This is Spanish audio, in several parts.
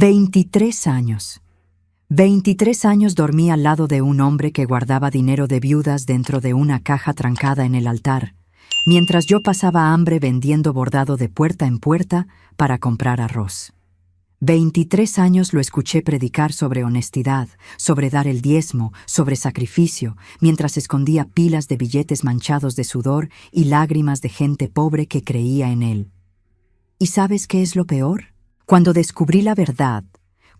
23 años. 23 años dormí al lado de un hombre que guardaba dinero de viudas dentro de una caja trancada en el altar, mientras yo pasaba hambre vendiendo bordado de puerta en puerta para comprar arroz. 23 años lo escuché predicar sobre honestidad, sobre dar el diezmo, sobre sacrificio, mientras escondía pilas de billetes manchados de sudor y lágrimas de gente pobre que creía en él. ¿Y sabes qué es lo peor? Cuando descubrí la verdad,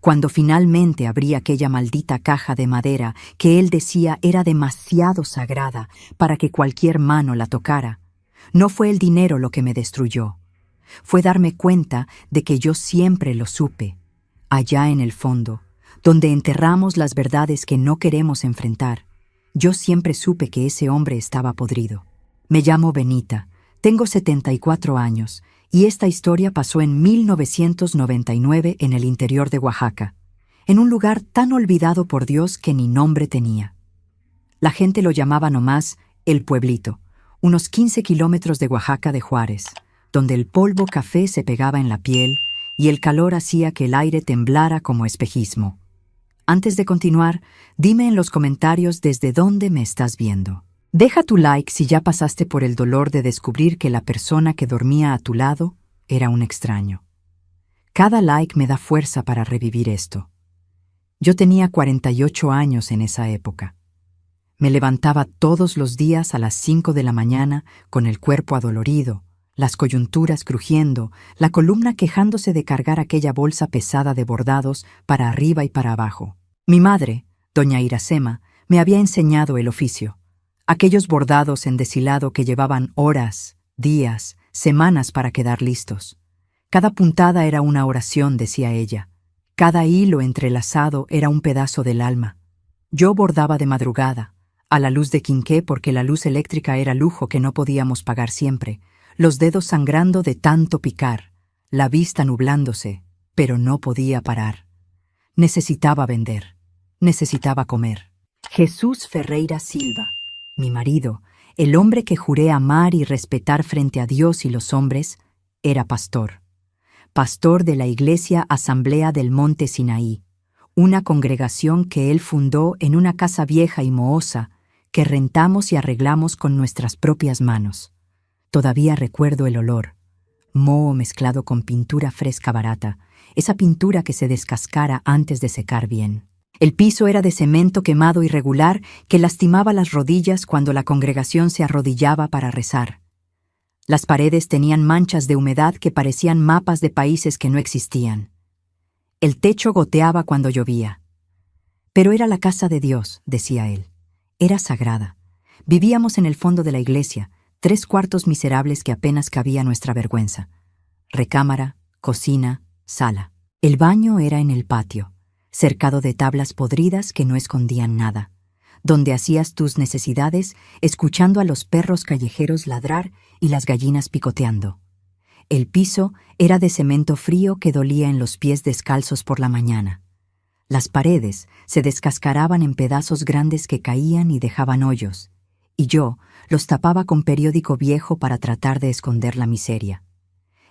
cuando finalmente abrí aquella maldita caja de madera que él decía era demasiado sagrada para que cualquier mano la tocara, no fue el dinero lo que me destruyó. Fue darme cuenta de que yo siempre lo supe, allá en el fondo, donde enterramos las verdades que no queremos enfrentar. Yo siempre supe que ese hombre estaba podrido. Me llamo Benita, tengo 74 años, y esta historia pasó en 1999 en el interior de Oaxaca, en un lugar tan olvidado por Dios que ni nombre tenía. La gente lo llamaba nomás El Pueblito, unos 15 kilómetros de Oaxaca de Juárez, donde el polvo café se pegaba en la piel y el calor hacía que el aire temblara como espejismo. Antes de continuar, dime en los comentarios desde dónde me estás viendo. Deja tu like si ya pasaste por el dolor de descubrir que la persona que dormía a tu lado era un extraño. Cada like me da fuerza para revivir esto. Yo tenía 48 años en esa época. Me levantaba todos los días a las 5 de la mañana con el cuerpo adolorido, las coyunturas crujiendo, la columna quejándose de cargar aquella bolsa pesada de bordados para arriba y para abajo. Mi madre, doña Iracema, me había enseñado el oficio. Aquellos bordados en deshilado que llevaban horas, días, semanas para quedar listos. Cada puntada era una oración, decía ella. Cada hilo entrelazado era un pedazo del alma. Yo bordaba de madrugada, a la luz de quinqué porque la luz eléctrica era lujo que no podíamos pagar siempre, los dedos sangrando de tanto picar, la vista nublándose, pero no podía parar. Necesitaba vender, necesitaba comer. Jesús Ferreira Silva, mi marido, el hombre que juré amar y respetar frente a Dios y los hombres, era pastor. Pastor de la Iglesia Asamblea del Monte Sinaí, una congregación que él fundó en una casa vieja y mohosa que rentamos y arreglamos con nuestras propias manos. Todavía recuerdo el olor, moho mezclado con pintura fresca barata, esa pintura que se descascara antes de secar bien. El piso era de cemento quemado irregular que lastimaba las rodillas cuando la congregación se arrodillaba para rezar. Las paredes tenían manchas de humedad que parecían mapas de países que no existían. El techo goteaba cuando llovía. Pero era la casa de Dios, decía él. Era sagrada. Vivíamos en el fondo de la iglesia, 3 cuartos miserables que apenas cabía nuestra vergüenza. Recámara, cocina, sala. El baño era en el patio, cercado de tablas podridas que no escondían nada, donde hacías tus necesidades escuchando a los perros callejeros ladrar y las gallinas picoteando. El piso era de cemento frío que dolía en los pies descalzos por la mañana. Las paredes se descascaraban en pedazos grandes que caían y dejaban hoyos, y yo los tapaba con periódico viejo para tratar de esconder la miseria.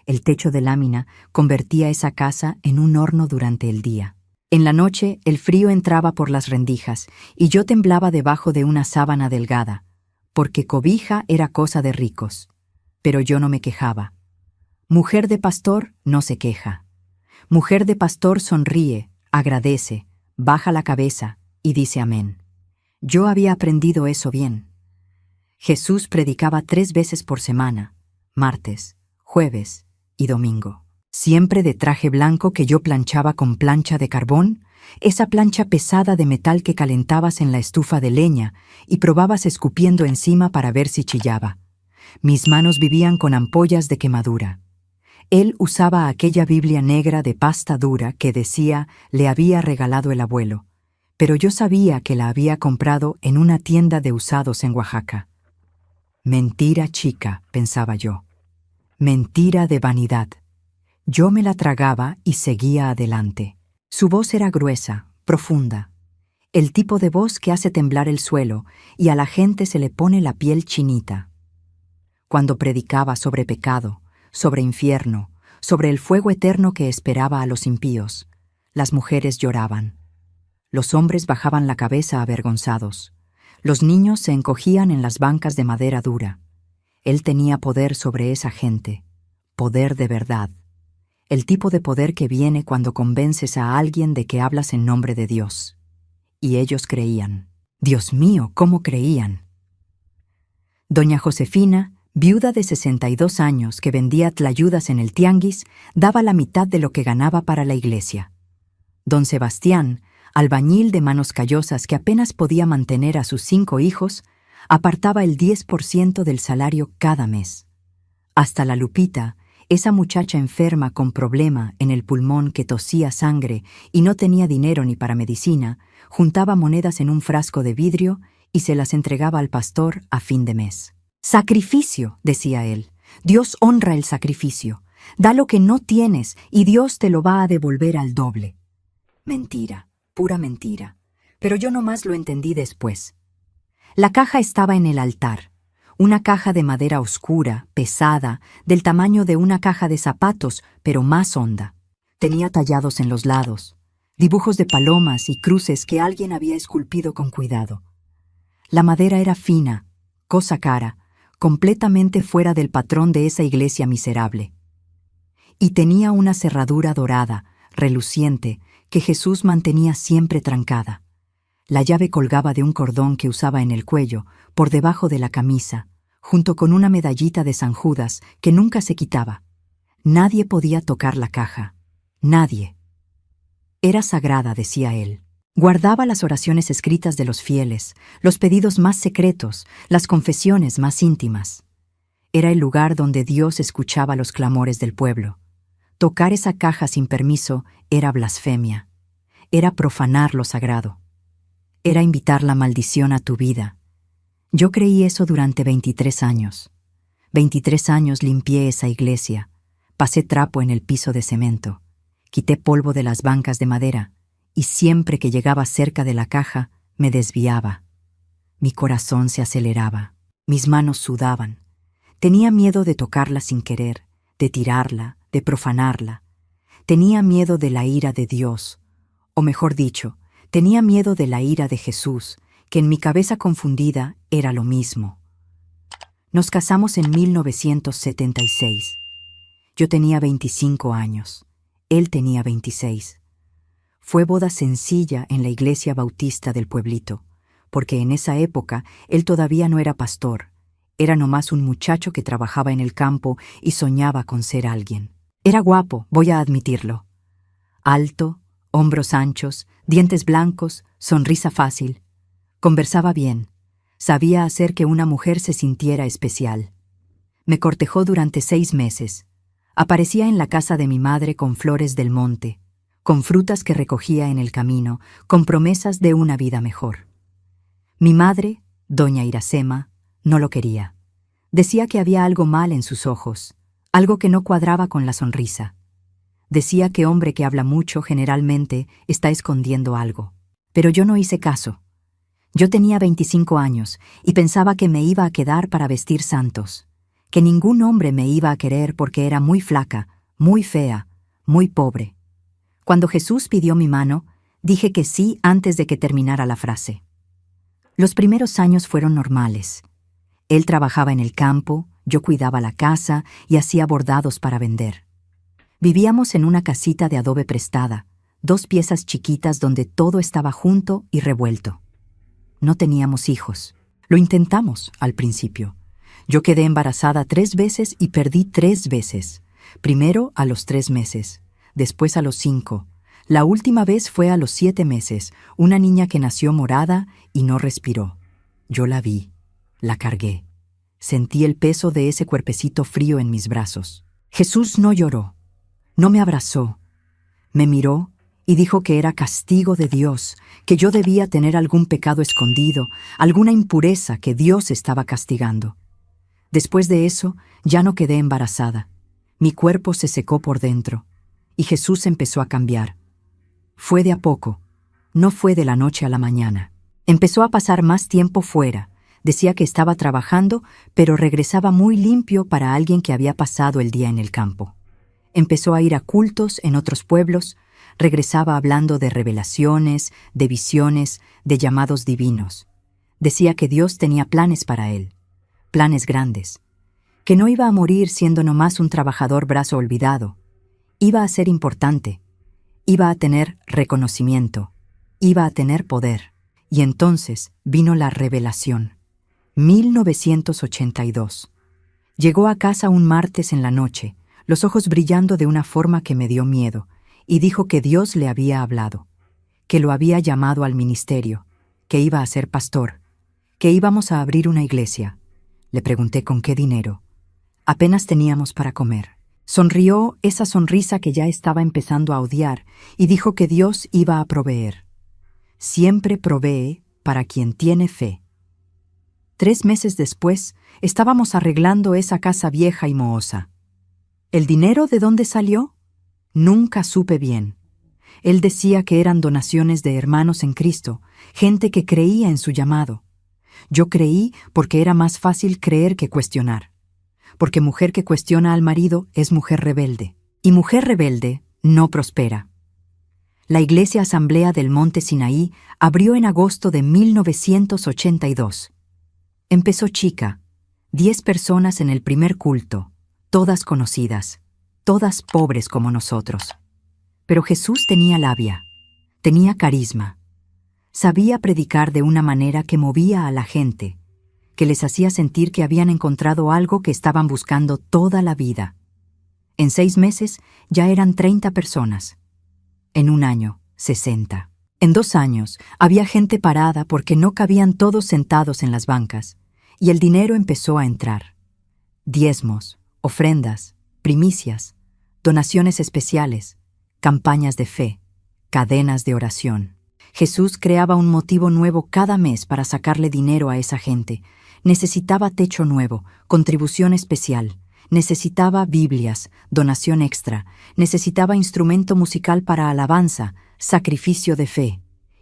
El techo de lámina convertía esa casa en un horno durante el día. En la noche el frío entraba por las rendijas y yo temblaba debajo de una sábana delgada, porque cobija era cosa de ricos. Pero yo no me quejaba. Mujer de pastor no se queja. Mujer de pastor sonríe, agradece, baja la cabeza y dice amén. Yo había aprendido eso bien. Jesús predicaba 3 veces por semana, martes, jueves y domingo. Siempre de traje blanco que yo planchaba con plancha de carbón, esa plancha pesada de metal que calentabas en la estufa de leña y probabas escupiendo encima para ver si chillaba. Mis manos vivían con ampollas de quemadura. Él usaba aquella Biblia negra de pasta dura que decía le había regalado el abuelo, pero yo sabía que la había comprado en una tienda de usados en Oaxaca. Mentira chica, pensaba yo. Mentira de vanidad. Yo me la tragaba y seguía adelante. Su voz era gruesa, profunda. El tipo de voz que hace temblar el suelo y a la gente se le pone la piel chinita. Cuando predicaba sobre pecado, sobre infierno, sobre el fuego eterno que esperaba a los impíos, Las mujeres lloraban. Los hombres bajaban la cabeza avergonzados. Los niños se encogían en las bancas de madera dura. Él tenía poder sobre esa gente, poder de verdad. El tipo de poder que viene cuando convences a alguien de que hablas en nombre de Dios. Y ellos creían. Dios mío, ¿cómo creían? Doña Josefina, viuda de 62 años que vendía tlayudas en el tianguis, daba la mitad de lo que ganaba para la iglesia. Don Sebastián, albañil de manos callosas que apenas podía mantener a sus 5 hijos, apartaba el 10% del salario cada mes. Hasta la Lupita, esa muchacha enferma con problema en el pulmón que tosía sangre y no tenía dinero ni para medicina, juntaba monedas en un frasco de vidrio y se las entregaba al pastor a fin de mes. «Sacrificio», decía él. «Dios honra el sacrificio. Da lo que no tienes y Dios te lo va a devolver al doble». Mentira, pura mentira. Pero yo nomás lo entendí después. La caja estaba en el altar. Una caja de madera oscura, pesada, del tamaño de una caja de zapatos, pero más honda. Tenía tallados en los lados dibujos de palomas y cruces que alguien había esculpido con cuidado. La madera era fina, cosa cara, completamente fuera del patrón de esa iglesia miserable. Y tenía una cerradura dorada, reluciente, que Jesús mantenía siempre trancada. La llave colgaba de un cordón que usaba en el cuello, por debajo de la camisa, junto con una medallita de San Judas que nunca se quitaba. Nadie podía tocar la caja. Nadie. Era sagrada, decía él. Guardaba las oraciones escritas de los fieles, los pedidos más secretos, las confesiones más íntimas. Era el lugar donde Dios escuchaba los clamores del pueblo. Tocar esa caja sin permiso era blasfemia. Era profanar lo sagrado. Era invitar la maldición a tu vida. Yo creí eso durante 23 años. 23 años limpié esa iglesia. Pasé trapo en el piso de cemento. Quité polvo de las bancas de madera. Y siempre que llegaba cerca de la caja, me desviaba. Mi corazón se aceleraba. Mis manos sudaban. Tenía miedo de tocarla sin querer, de tirarla, de profanarla. Tenía miedo de la ira de Dios. O mejor dicho, tenía miedo de la ira de Jesús, que en mi cabeza confundida era lo mismo. Nos casamos en 1976. Yo tenía 25 años. Él tenía 26. Fue boda sencilla en la iglesia bautista del pueblito, porque en esa época él todavía no era pastor. Era nomás un muchacho que trabajaba en el campo y soñaba con ser alguien. Era guapo, voy a admitirlo. Alto, hombros anchos, dientes blancos, sonrisa fácil. Conversaba bien. Sabía hacer que una mujer se sintiera especial. Me cortejó durante 6 meses. Aparecía en la casa de mi madre con flores del monte, con frutas que recogía en el camino, con promesas de una vida mejor. Mi madre, doña Iracema, no lo quería. Decía que había algo mal en sus ojos, algo que no cuadraba con la sonrisa. Decía que hombre que habla mucho generalmente está escondiendo algo. Pero yo no hice caso. Yo tenía 25 años y pensaba que me iba a quedar para vestir santos, que ningún hombre me iba a querer porque era muy flaca, muy fea, muy pobre. Cuando Jesús pidió mi mano, dije que sí antes de que terminara la frase. Los primeros años fueron normales. Él trabajaba en el campo, yo cuidaba la casa y hacía bordados para vender. Vivíamos en una casita de adobe prestada, 2 piezas chiquitas donde todo estaba junto y revuelto. No teníamos hijos. Lo intentamos al principio. Yo quedé embarazada 3 veces y perdí 3 veces. Primero a los 3 meses, después a los 5. La última vez fue a los 7 meses, una niña que nació morada y no respiró. Yo la vi, la cargué. Sentí el peso de ese cuerpecito frío en mis brazos. Jesús no lloró, no me abrazó. Me miró y dijo que era castigo de Dios, que yo debía tener algún pecado escondido, alguna impureza que Dios estaba castigando. Después de eso, ya no quedé embarazada. Mi cuerpo se secó por dentro, y Jesús empezó a cambiar. Fue de a poco, no fue de la noche a la mañana. Empezó a pasar más tiempo fuera. Decía que estaba trabajando, pero regresaba muy limpio para alguien que había pasado el día en el campo. Empezó a ir a cultos en otros pueblos, Regresaba hablando de revelaciones, de visiones, de llamados divinos. Decía que Dios tenía planes para él, planes grandes, que no iba a morir siendo nomás un trabajador brazo olvidado. Iba a ser importante, iba a tener reconocimiento, iba a tener poder. Y entonces vino la revelación. 1982. Llegó a casa un martes en la noche, los ojos brillando de una forma que me dio miedo, y dijo que Dios le había hablado, que lo había llamado al ministerio, que iba a ser pastor, que íbamos a abrir una iglesia. Le pregunté con qué dinero. Apenas teníamos para comer. Sonrió esa sonrisa que ya estaba empezando a odiar y dijo que Dios iba a proveer. Siempre provee para quien tiene fe. 3 meses después, estábamos arreglando esa casa vieja y mohosa. ¿El dinero de dónde salió? Nunca supe bien. Él decía que eran donaciones de hermanos en Cristo, gente que creía en su llamado. Yo creí porque era más fácil creer que cuestionar. Porque mujer que cuestiona al marido es mujer rebelde. Y mujer rebelde no prospera. La Iglesia Asamblea del Monte Sinaí abrió en agosto de 1982. Empezó chica, 10 personas en el primer culto, todas conocidas, todas pobres como nosotros. Pero Jesús tenía labia, tenía carisma. Sabía predicar de una manera que movía a la gente, que les hacía sentir que habían encontrado algo que estaban buscando toda la vida. En 6 meses ya eran 30 personas. En 1 año, 60. En 2 años había gente parada porque no cabían todos sentados en las bancas, y el dinero empezó a entrar. Diezmos, ofrendas, primicias, donaciones especiales, campañas de fe, cadenas de oración. Jesús creaba un motivo nuevo cada mes para sacarle dinero a esa gente. Necesitaba techo nuevo, contribución especial. Necesitaba Biblias, donación extra. Necesitaba instrumento musical para alabanza, sacrificio de fe.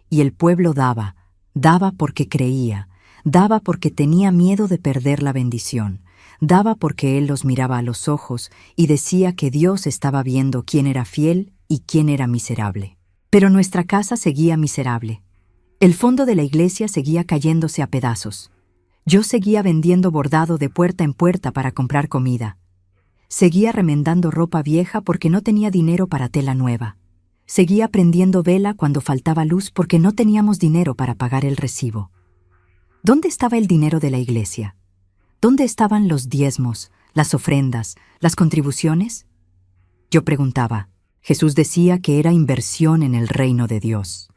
Y el pueblo daba porque creía, daba porque tenía miedo de perder la bendición, daba porque Él los miraba a los ojos y decía que Dios estaba viendo quién era fiel y quién era miserable. Pero nuestra casa seguía miserable. El fondo de la iglesia seguía cayéndose a pedazos. Yo seguía vendiendo bordado de puerta en puerta para comprar comida. Seguía remendando ropa vieja porque no tenía dinero para tela nueva. Seguía prendiendo vela cuando faltaba luz porque no teníamos dinero para pagar el recibo. ¿Dónde estaba el dinero de la iglesia? ¿Dónde estaban los diezmos, las ofrendas, las contribuciones? Yo preguntaba. Jesús decía que era inversión en el reino de Dios,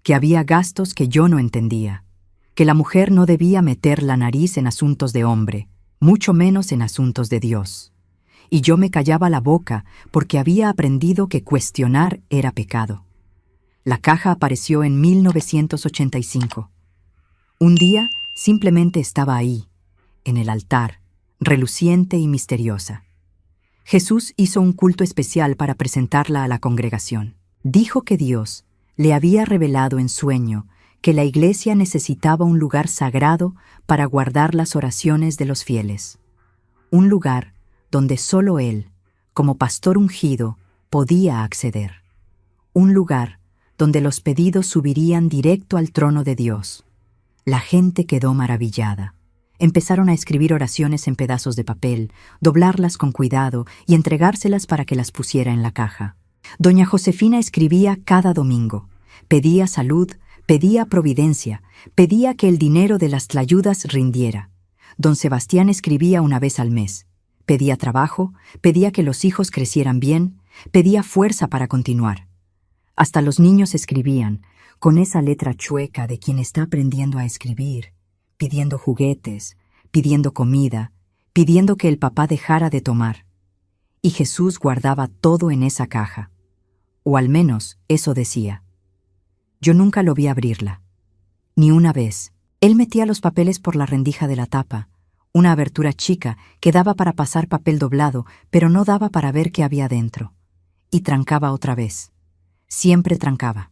que había gastos que yo no entendía, que la mujer no debía meter la nariz en asuntos de hombre, mucho menos en asuntos de Dios. Y yo me callaba la boca porque había aprendido que cuestionar era pecado. La caja apareció en 1985. Un día simplemente estaba ahí, en el altar, reluciente y misteriosa. Jesús hizo un culto especial para presentarla a la congregación. Dijo que Dios le había revelado en sueño que la iglesia necesitaba un lugar sagrado para guardar las oraciones de los fieles. Un lugar donde solo Él, como pastor ungido, podía acceder. Un lugar donde los pedidos subirían directo al trono de Dios. La gente quedó maravillada. Empezaron a escribir oraciones en pedazos de papel, doblarlas con cuidado y entregárselas para que las pusiera en la caja. Doña Josefina escribía cada domingo. Pedía salud, pedía providencia, pedía que el dinero de las tlayudas rindiera. Don Sebastián escribía una vez al mes. Pedía trabajo, pedía que los hijos crecieran bien, pedía fuerza para continuar. Hasta los niños escribían, con esa letra chueca de quien está aprendiendo a escribir, pidiendo juguetes, pidiendo comida, pidiendo que el papá dejara de tomar. Y Jesús guardaba todo en esa caja. O al menos eso decía. Yo nunca lo vi abrirla. Ni una vez. Él metía los papeles por la rendija de la tapa, una abertura chica que daba para pasar papel doblado, pero no daba para ver qué había dentro. Y trancaba otra vez. Siempre trancaba.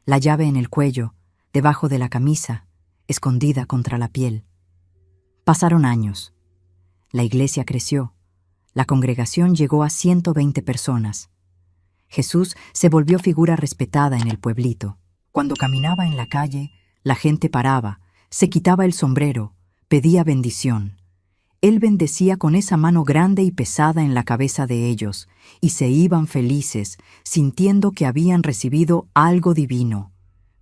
La llave en el cuello, debajo de la camisa, escondida contra la piel. Pasaron años. La iglesia creció. La congregación llegó a 120 personas. Jesús se volvió figura respetada en el pueblito. Cuando caminaba en la calle, la gente paraba, se quitaba el sombrero, pedía bendición. Él bendecía con esa mano grande y pesada en la cabeza de ellos, y se iban felices, sintiendo que habían recibido algo divino.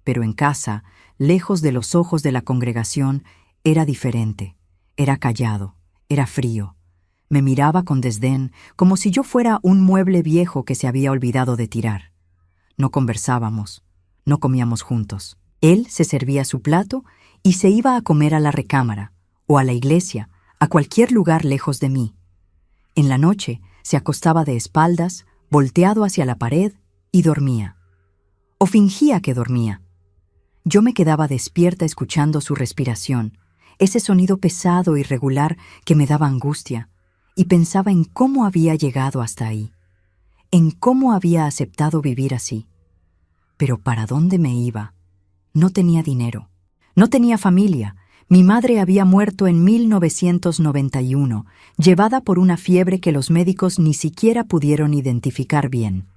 Pero en casa, lejos de los ojos de la congregación, era diferente. Era callado, era frío. Me miraba con desdén, como si yo fuera un mueble viejo que se había olvidado de tirar. No conversábamos, no comíamos juntos. Él se servía su plato y se iba a comer a la recámara, o a la iglesia, a cualquier lugar lejos de mí. En la noche se acostaba de espaldas, volteado hacia la pared, y dormía. O fingía que dormía. Yo me quedaba despierta escuchando su respiración, ese sonido pesado y regular que me daba angustia, y pensaba en cómo había llegado hasta ahí, en cómo había aceptado vivir así. Pero ¿para dónde me iba? No tenía dinero, no tenía familia. Mi madre había muerto en 1991, llevada por una fiebre que los médicos ni siquiera pudieron identificar bien.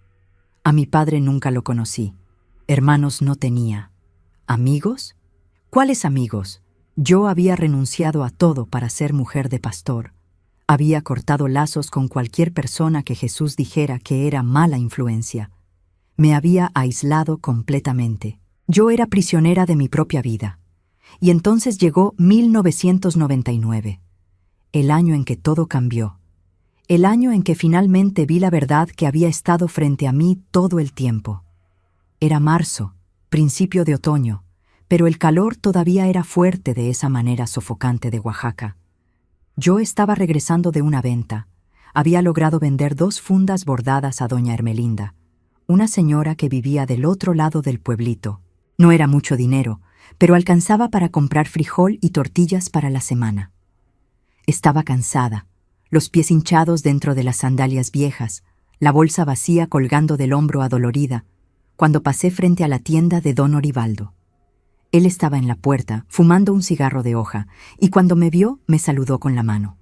A mi padre nunca lo conocí. Hermanos no tenía. ¿Amigos? ¿Cuáles amigos? Yo había renunciado a todo para ser mujer de pastor. Había cortado lazos con cualquier persona que Jesús dijera que era mala influencia. Me había aislado completamente. Yo era prisionera de mi propia vida. Y entonces llegó 1999, el año en que todo cambió, el año en que finalmente vi la verdad que había estado frente a mí todo el tiempo. Era marzo, principio de otoño, pero el calor todavía era fuerte de esa manera sofocante de Oaxaca. Yo estaba regresando de una venta. Había logrado vender 2 fundas bordadas a doña Hermelinda, una señora que vivía del otro lado del pueblito. No era mucho dinero, pero alcanzaba para comprar frijol y tortillas para la semana. Estaba cansada, los pies hinchados dentro de las sandalias viejas, la bolsa vacía colgando del hombro adolorida, cuando pasé frente a la tienda de don Orivaldo. Él estaba en la puerta, fumando un cigarro de hoja, y cuando me vio, me saludó con la mano.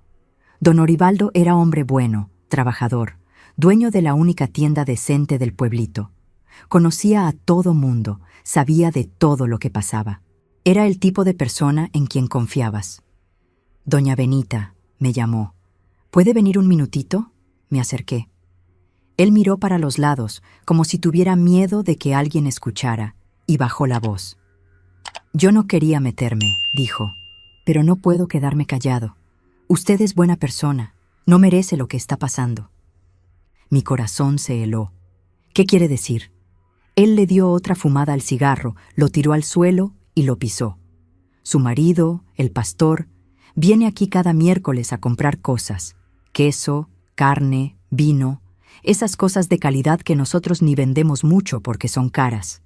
Don Orivaldo era hombre bueno, trabajador, dueño de la única tienda decente del pueblito. Conocía a todo mundo, sabía de todo lo que pasaba. Era el tipo de persona en quien confiabas. Doña Benita, me llamó. ¿Puede venir un minutito? Me acerqué. Él miró para los lados, como si tuviera miedo de que alguien escuchara, y bajó la voz. Yo no quería meterme, dijo, pero no puedo quedarme callado. Usted es buena persona, no merece lo que está pasando. Mi corazón se heló. ¿Qué quiere decir? Él le dio otra fumada al cigarro, lo tiró al suelo y lo pisó. Su marido, el pastor, viene aquí cada miércoles a comprar cosas: queso, carne, vino, esas cosas de calidad que nosotros ni vendemos mucho porque son caras.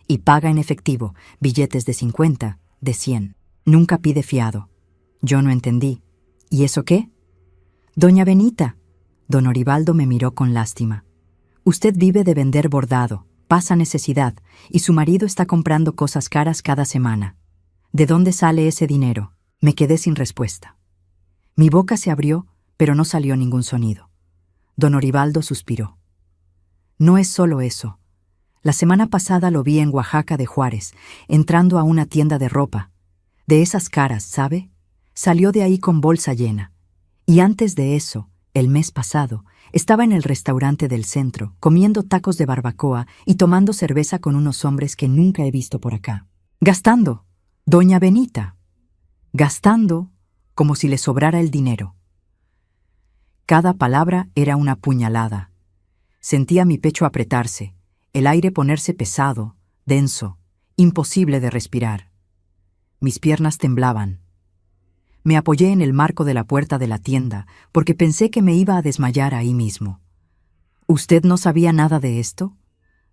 Y paga en efectivo, billetes de 50, de 100. Nunca pide fiado. Yo no entendí. ¿Y eso qué? Doña Benita. Don Orivaldo me miró con lástima. Usted vive de vender bordado, pasa necesidad, y su marido está comprando cosas caras cada semana. ¿De dónde sale ese dinero? Me quedé sin respuesta. Mi boca se abrió, pero no salió ningún sonido. Don Orivaldo suspiró. No es solo eso. La semana pasada lo vi en Oaxaca de Juárez, entrando a una tienda de ropa. De esas caras, ¿sabe? Salió de ahí con bolsa llena. Y antes de eso, el mes pasado, estaba en el restaurante del centro, comiendo tacos de barbacoa y tomando cerveza con unos hombres que nunca he visto por acá. Gastando, doña Benita. Gastando como si le sobrara el dinero. Cada palabra era una puñalada. Sentía mi pecho apretarse, el aire ponerse pesado, denso, imposible de respirar. Mis piernas temblaban. Me apoyé en el marco de la puerta de la tienda porque pensé que me iba a desmayar ahí mismo. ¿Usted no sabía nada de esto?,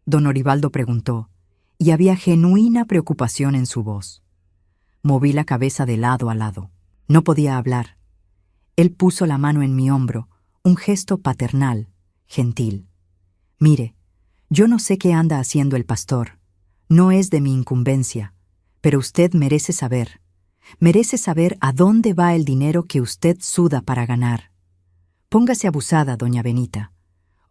don Orivaldo preguntó, y había genuina preocupación en su voz. Moví la cabeza de lado a lado. No podía hablar. Él puso la mano en mi hombro, un gesto paternal, gentil. Mire, yo no sé qué anda haciendo el pastor. No es de mi incumbencia, pero usted merece saber. Merece saber a dónde va el dinero que usted suda para ganar. Póngase abusada, doña Benita.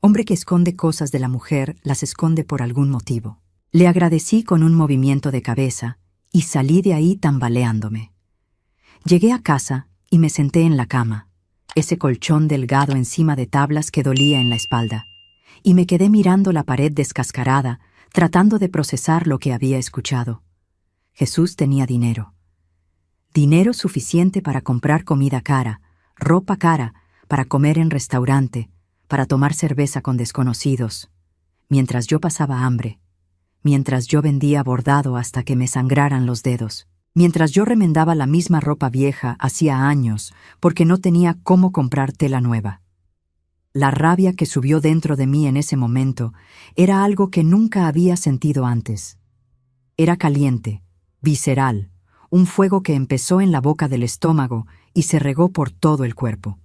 Hombre que esconde cosas de la mujer, las esconde por algún motivo. Le agradecí con un movimiento de cabeza y salí de ahí tambaleándome. Llegué a casa y me senté en la cama, ese colchón delgado encima de tablas que dolía en la espalda, y me quedé mirando la pared descascarada, tratando de procesar lo que había escuchado. Jesús tenía dinero. Dinero suficiente para comprar comida cara, ropa cara, para comer en restaurante, para tomar cerveza con desconocidos, mientras yo pasaba hambre, mientras yo vendía bordado hasta que me sangraran los dedos, mientras yo remendaba la misma ropa vieja hacía años porque no tenía cómo comprar tela nueva. La rabia que subió dentro de mí en ese momento era algo que nunca había sentido antes. Era caliente, visceral, un fuego que empezó en la boca del estómago y se regó por todo el cuerpo.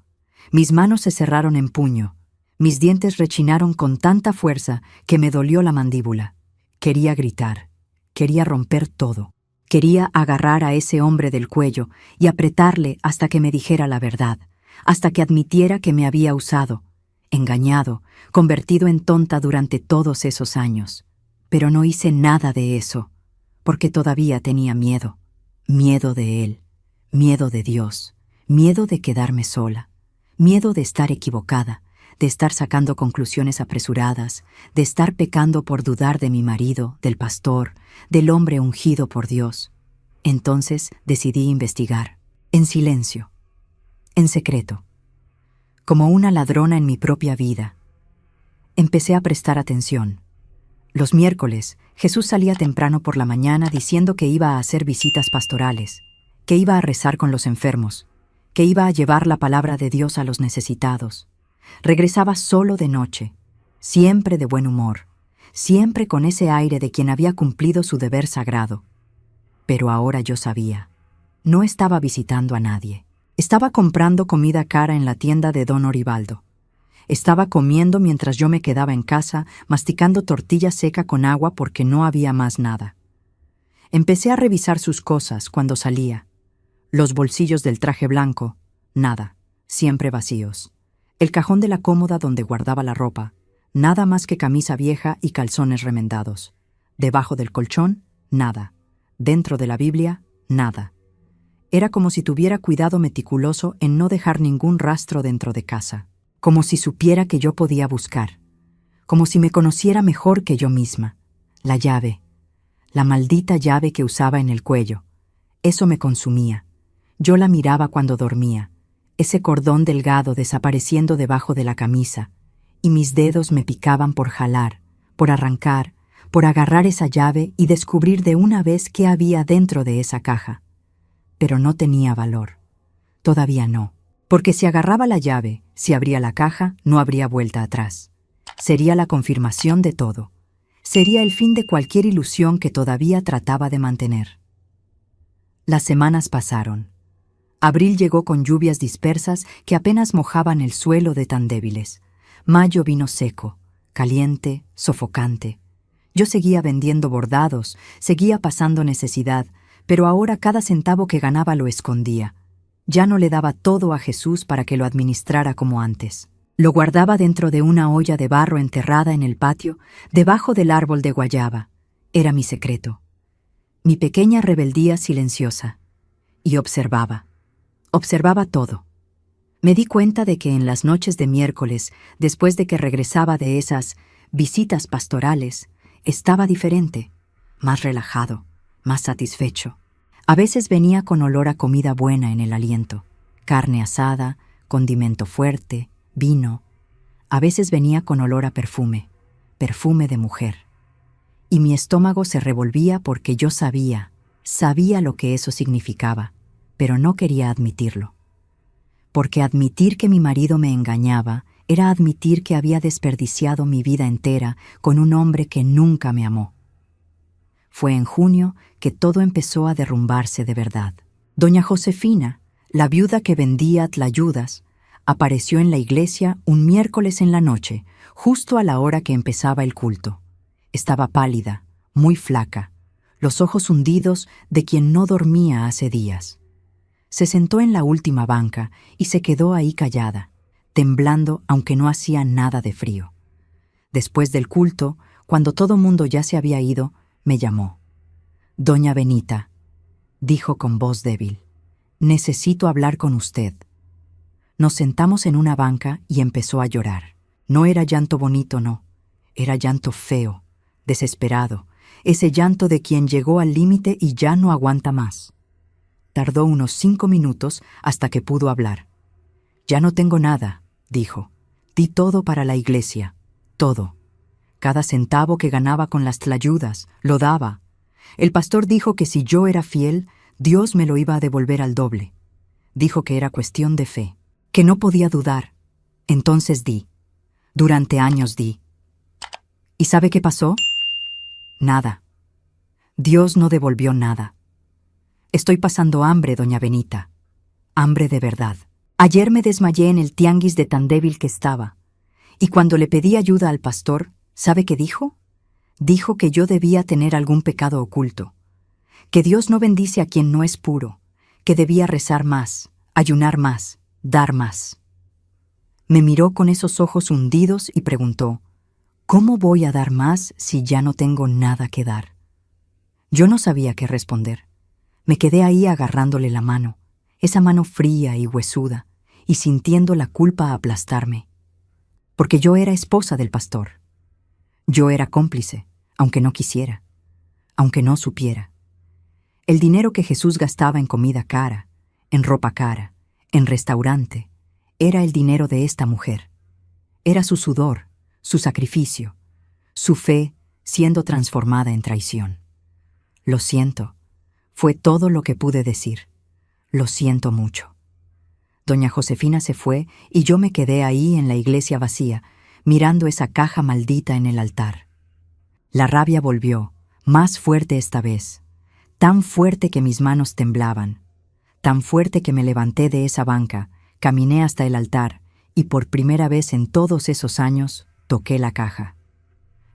Mis manos se cerraron en puño, mis dientes rechinaron con tanta fuerza que me dolió la mandíbula. Quería gritar, quería romper todo. Quería agarrar a ese hombre del cuello y apretarle hasta que me dijera la verdad, hasta que admitiera que me había usado, engañado, convertido en tonta durante todos esos años. Pero no hice nada de eso, porque todavía tenía miedo. Miedo de él, miedo de Dios, miedo de quedarme sola, miedo de estar equivocada, de estar sacando conclusiones apresuradas, de estar pecando por dudar de mi marido, del pastor, del hombre ungido por Dios. Entonces decidí investigar, en silencio, en secreto, como una ladrona en mi propia vida. Empecé a prestar atención. Los miércoles, Jesús salía temprano por la mañana diciendo que iba a hacer visitas pastorales, que iba a rezar con los enfermos, que iba a llevar la palabra de Dios a los necesitados. Regresaba solo de noche, siempre de buen humor, siempre con ese aire de quien había cumplido su deber sagrado. Pero ahora yo sabía, no estaba visitando a nadie. Estaba comprando comida cara en la tienda de Don Oribaldo. Estaba comiendo mientras yo me quedaba en casa, masticando tortilla seca con agua porque no había más nada. Empecé a revisar sus cosas cuando salía. Los bolsillos del traje blanco, nada, siempre vacíos. El cajón de la cómoda donde guardaba la ropa, nada más que camisa vieja y calzones remendados. Debajo del colchón, nada. Dentro de la Biblia, nada. Era como si tuviera cuidado meticuloso en no dejar ningún rastro dentro de casa. Como si supiera que yo podía buscar, como si me conociera mejor que yo misma. La llave, la maldita llave que usaba en el cuello. Eso me consumía. Yo la miraba cuando dormía, ese cordón delgado desapareciendo debajo de la camisa, y mis dedos me picaban por jalar, por arrancar, por agarrar esa llave y descubrir de una vez qué había dentro de esa caja. Pero no tenía valor. Todavía no. Porque si agarraba la llave, si abría la caja, no habría vuelta atrás. Sería la confirmación de todo. Sería el fin de cualquier ilusión que todavía trataba de mantener. Las semanas pasaron. Abril llegó con lluvias dispersas que apenas mojaban el suelo de tan débiles. Mayo vino seco, caliente, sofocante. Yo seguía vendiendo bordados, seguía pasando necesidad, pero ahora cada centavo que ganaba lo escondía. Ya no le daba todo a Jesús para que lo administrara como antes. Lo guardaba dentro de una olla de barro enterrada en el patio, debajo del árbol de guayaba. Era mi secreto. Mi pequeña rebeldía silenciosa. Y observaba. Observaba todo. Me di cuenta de que en las noches de miércoles, después de que regresaba de esas visitas pastorales, estaba diferente, más relajado, más satisfecho. A veces venía con olor a comida buena en el aliento, carne asada, condimento fuerte, vino. A veces venía con olor a perfume, perfume de mujer. Y mi estómago se revolvía porque yo sabía lo que eso significaba, pero no quería admitirlo. Porque admitir que mi marido me engañaba era admitir que había desperdiciado mi vida entera con un hombre que nunca me amó. Fue en junio que todo empezó a derrumbarse de verdad. Doña Josefina, la viuda que vendía tlayudas, apareció en la iglesia un miércoles en la noche, justo a la hora que empezaba el culto. Estaba pálida, muy flaca, los ojos hundidos de quien no dormía hace días. Se sentó en la última banca y se quedó ahí callada, temblando aunque no hacía nada de frío. Después del culto, cuando todo mundo ya se había ido, me llamó. «Doña Benita», dijo con voz débil, «necesito hablar con usted». Nos sentamos en una banca y empezó a llorar. No era llanto bonito, no. Era llanto feo, desesperado, ese llanto de quien llegó al límite y ya no aguanta más. Tardó unos 5 minutos hasta que pudo hablar. «Ya no tengo nada», dijo. «Di todo para la iglesia, todo. Cada centavo que ganaba con las tlayudas, lo daba. El pastor dijo que si yo era fiel, Dios me lo iba a devolver al doble. Dijo que era cuestión de fe, que no podía dudar. Entonces di. Durante años di. ¿Y sabe qué pasó? Nada. Dios no devolvió nada. Estoy pasando hambre, doña Benita. Hambre de verdad. Ayer me desmayé en el tianguis de tan débil que estaba. Y cuando le pedí ayuda al pastor, ¿sabe qué dijo? Dijo que yo debía tener algún pecado oculto, que Dios no bendice a quien no es puro, que debía rezar más, ayunar más, dar más. Me miró con esos ojos hundidos y preguntó, ¿cómo voy a dar más si ya no tengo nada que dar? Yo no sabía qué responder. Me quedé ahí agarrándole la mano, esa mano fría y huesuda, y sintiendo la culpa aplastarme. Porque yo era esposa del pastor. Yo era cómplice, aunque no quisiera, aunque no supiera. El dinero que Jesús gastaba en comida cara, en ropa cara, en restaurante, era el dinero de esta mujer. Era su sudor, su sacrificio, su fe siendo transformada en traición. Lo siento, fue todo lo que pude decir. Lo siento mucho. Doña Josefina se fue y yo me quedé ahí en la iglesia vacía, mirando esa caja maldita en el altar. La rabia volvió, más fuerte esta vez, tan fuerte que mis manos temblaban, tan fuerte que me levanté de esa banca, caminé hasta el altar y por primera vez en todos esos años toqué la caja.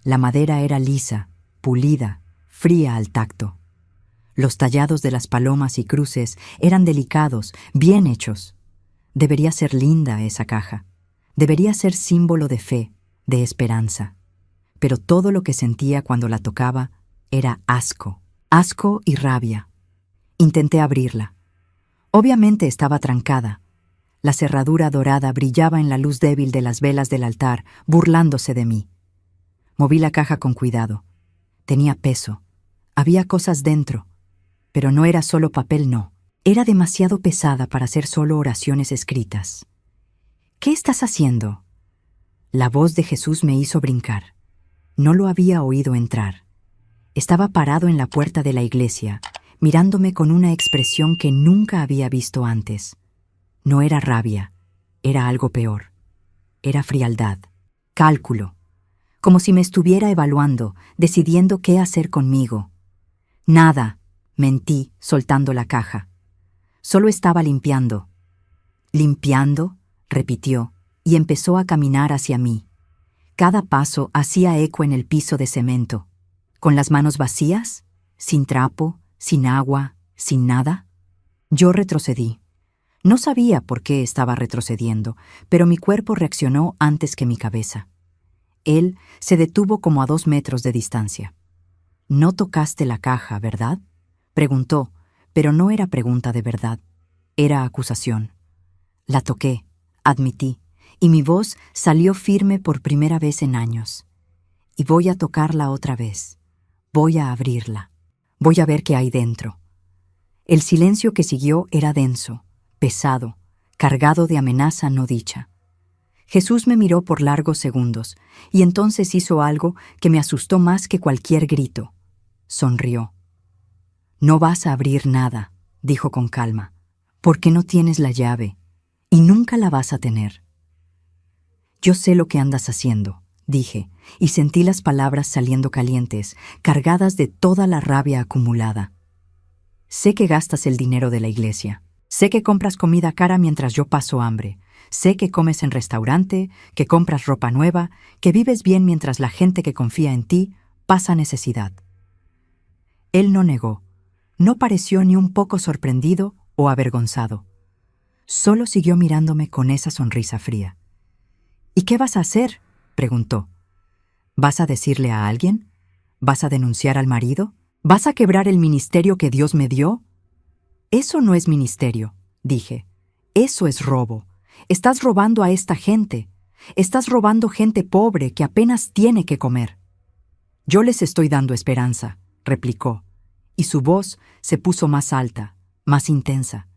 La madera era lisa, pulida, fría al tacto. Los tallados de las palomas y cruces eran delicados, bien hechos. Debería ser linda esa caja. Debería ser símbolo de fe, de esperanza. Pero todo lo que sentía cuando la tocaba era asco, asco y rabia. Intenté abrirla. Obviamente estaba trancada. La cerradura dorada brillaba en la luz débil de las velas del altar, burlándose de mí. Moví la caja con cuidado. Tenía peso. Había cosas dentro. Pero no era solo papel, no. Era demasiado pesada para ser solo oraciones escritas. «¿Qué estás haciendo?» La voz de Jesús me hizo brincar. No lo había oído entrar. Estaba parado en la puerta de la iglesia, mirándome con una expresión que nunca había visto antes. No era rabia, era algo peor. Era frialdad, cálculo, como si me estuviera evaluando, decidiendo qué hacer conmigo. «Nada», mentí, soltando la caja. «Solo estaba limpiando». «¿Limpiando?», repitió, y empezó a caminar hacia mí. Cada paso hacía eco en el piso de cemento. ¿Con las manos vacías? ¿Sin trapo? ¿Sin agua? ¿Sin nada? Yo retrocedí. No sabía por qué estaba retrocediendo, pero mi cuerpo reaccionó antes que mi cabeza. Él se detuvo como a 2 metros de distancia. «No tocaste la caja, ¿verdad?», preguntó, pero no era pregunta de verdad. Era acusación. La toqué, admití, y mi voz salió firme por primera vez en años. Y voy a tocarla otra vez. Voy a abrirla. Voy a ver qué hay dentro. El silencio que siguió era denso, pesado, cargado de amenaza no dicha. Jesús me miró por largos segundos, y entonces hizo algo que me asustó más que cualquier grito. Sonrió. «No vas a abrir nada», dijo con calma, «porque no tienes la llave, y nunca la vas a tener». «Yo sé lo que andas haciendo», dije, y sentí las palabras saliendo calientes, cargadas de toda la rabia acumulada. «Sé que gastas el dinero de la iglesia. Sé que compras comida cara mientras yo paso hambre. Sé que comes en restaurante, que compras ropa nueva, que vives bien mientras la gente que confía en ti pasa necesidad». Él no negó. No pareció ni un poco sorprendido o avergonzado. Solo siguió mirándome con esa sonrisa fría. «¿Y qué vas a hacer?», preguntó. ¿Vas a decirle a alguien? ¿Vas a denunciar al marido? ¿Vas a quebrar el ministerio que Dios me dio? Eso no es ministerio, dije. Eso es robo. Estás robando a esta gente. Estás robando gente pobre que apenas tiene que comer. Yo les estoy dando esperanza, replicó, y su voz se puso más alta, más intensa.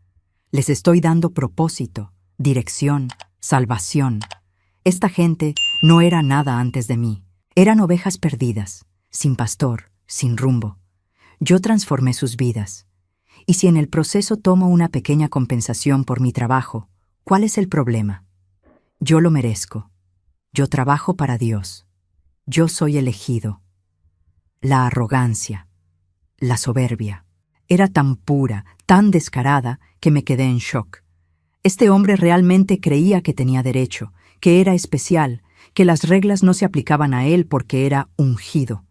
Les estoy dando propósito, dirección, salvación. Esta gente no era nada antes de mí. Eran ovejas perdidas, sin pastor, sin rumbo. Yo transformé sus vidas. Y si en el proceso tomo una pequeña compensación por mi trabajo, ¿cuál es el problema? Yo lo merezco. Yo trabajo para Dios. Yo soy elegido. La arrogancia, la soberbia, era tan pura, tan descarada, que me quedé en shock. Este hombre realmente creía que tenía derecho, que era especial, que las reglas no se aplicaban a él porque era ungido.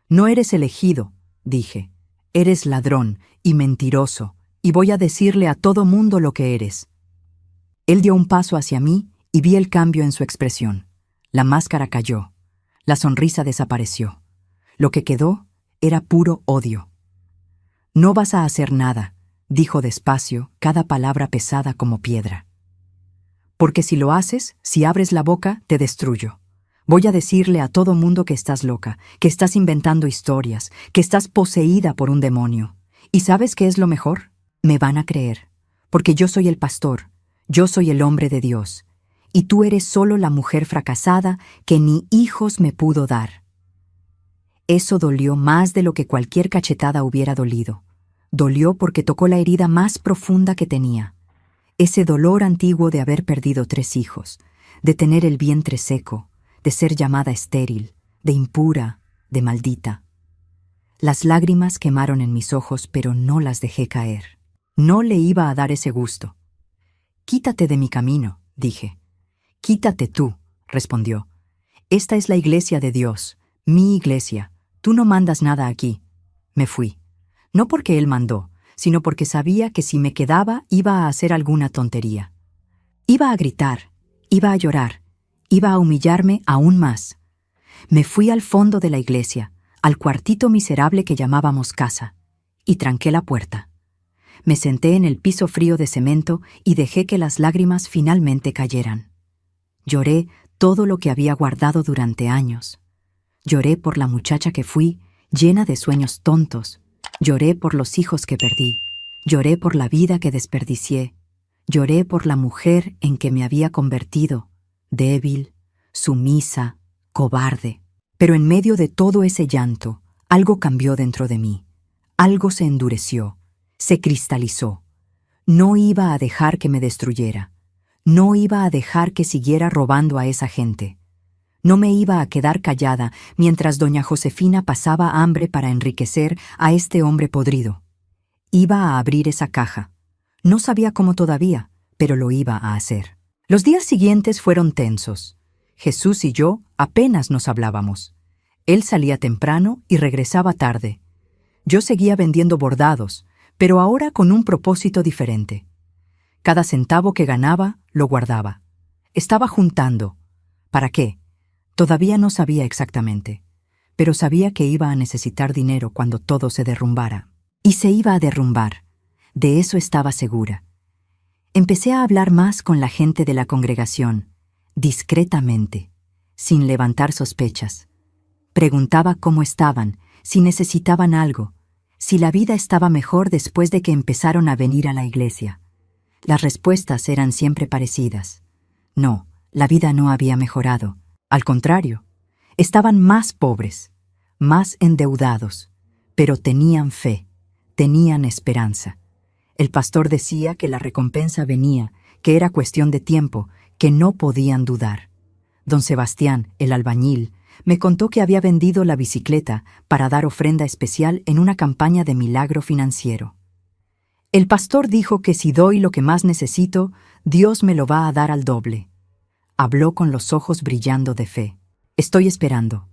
No eres elegido, dije. Eres ladrón y mentiroso, y voy a decirle a todo mundo lo que eres. Él dio un paso hacia mí y vi el cambio en su expresión. La máscara cayó. La sonrisa desapareció. Lo que quedó era puro odio. No vas a hacer nada, dijo despacio, cada palabra pesada como piedra. Porque si lo haces, si abres la boca, te destruyo. Voy a decirle a todo mundo que estás loca, que estás inventando historias, que estás poseída por un demonio. ¿Y sabes qué es lo mejor? Me van a creer, porque yo soy el pastor, yo soy el hombre de Dios, y tú eres solo la mujer fracasada que ni hijos me pudo dar. Eso dolió más de lo que cualquier cachetada hubiera dolido. Dolió porque tocó la herida más profunda que tenía. Ese dolor antiguo de haber perdido 3 hijos, de tener el vientre seco, de ser llamada estéril, de impura, de maldita. Las lágrimas quemaron en mis ojos, pero no las dejé caer. No le iba a dar ese gusto. «Quítate de mi camino», dije. «Quítate tú», respondió. «Esta es la iglesia de Dios, mi iglesia. Tú no mandas nada aquí». Me fui. No porque él mandó, sino porque sabía que si me quedaba iba a hacer alguna tontería. Iba a gritar, iba a llorar, iba a humillarme aún más. Me fui al fondo de la iglesia, al cuartito miserable que llamábamos casa, y tranqué la puerta. Me senté en el piso frío de cemento y dejé que las lágrimas finalmente cayeran. Lloré todo lo que había guardado durante años. Lloré por la muchacha que fui, llena de sueños tontos. Lloré por los hijos que perdí. Lloré por la vida que desperdicié. Lloré por la mujer en que me había convertido, débil, sumisa, cobarde. Pero en medio de todo ese llanto, algo cambió dentro de mí. Algo se endureció, se cristalizó. No iba a dejar que me destruyera. No iba a dejar que siguiera robando a esa gente. No me iba a quedar callada mientras doña Josefina pasaba hambre para enriquecer a este hombre podrido. Iba a abrir esa caja. No sabía cómo todavía, pero lo iba a hacer. Los días siguientes fueron tensos. Jesús y yo apenas nos hablábamos. Él salía temprano y regresaba tarde. Yo seguía vendiendo bordados, pero ahora con un propósito diferente. Cada centavo que ganaba, lo guardaba. Estaba juntando. ¿Para qué? Todavía no sabía exactamente, pero sabía que iba a necesitar dinero cuando todo se derrumbara. Y se iba a derrumbar. De eso estaba segura. Empecé a hablar más con la gente de la congregación, discretamente, sin levantar sospechas. Preguntaba cómo estaban, si necesitaban algo, si la vida estaba mejor después de que empezaron a venir a la iglesia. Las respuestas eran siempre parecidas. No, la vida no había mejorado. Al contrario, estaban más pobres, más endeudados, pero tenían fe, tenían esperanza. El pastor decía que la recompensa venía, que era cuestión de tiempo, que no podían dudar. Don Sebastián, el albañil, me contó que había vendido la bicicleta para dar ofrenda especial en una campaña de milagro financiero. El pastor dijo que si doy lo que más necesito, Dios me lo va a dar al doble. Habló con los ojos brillando de fe. Estoy esperando.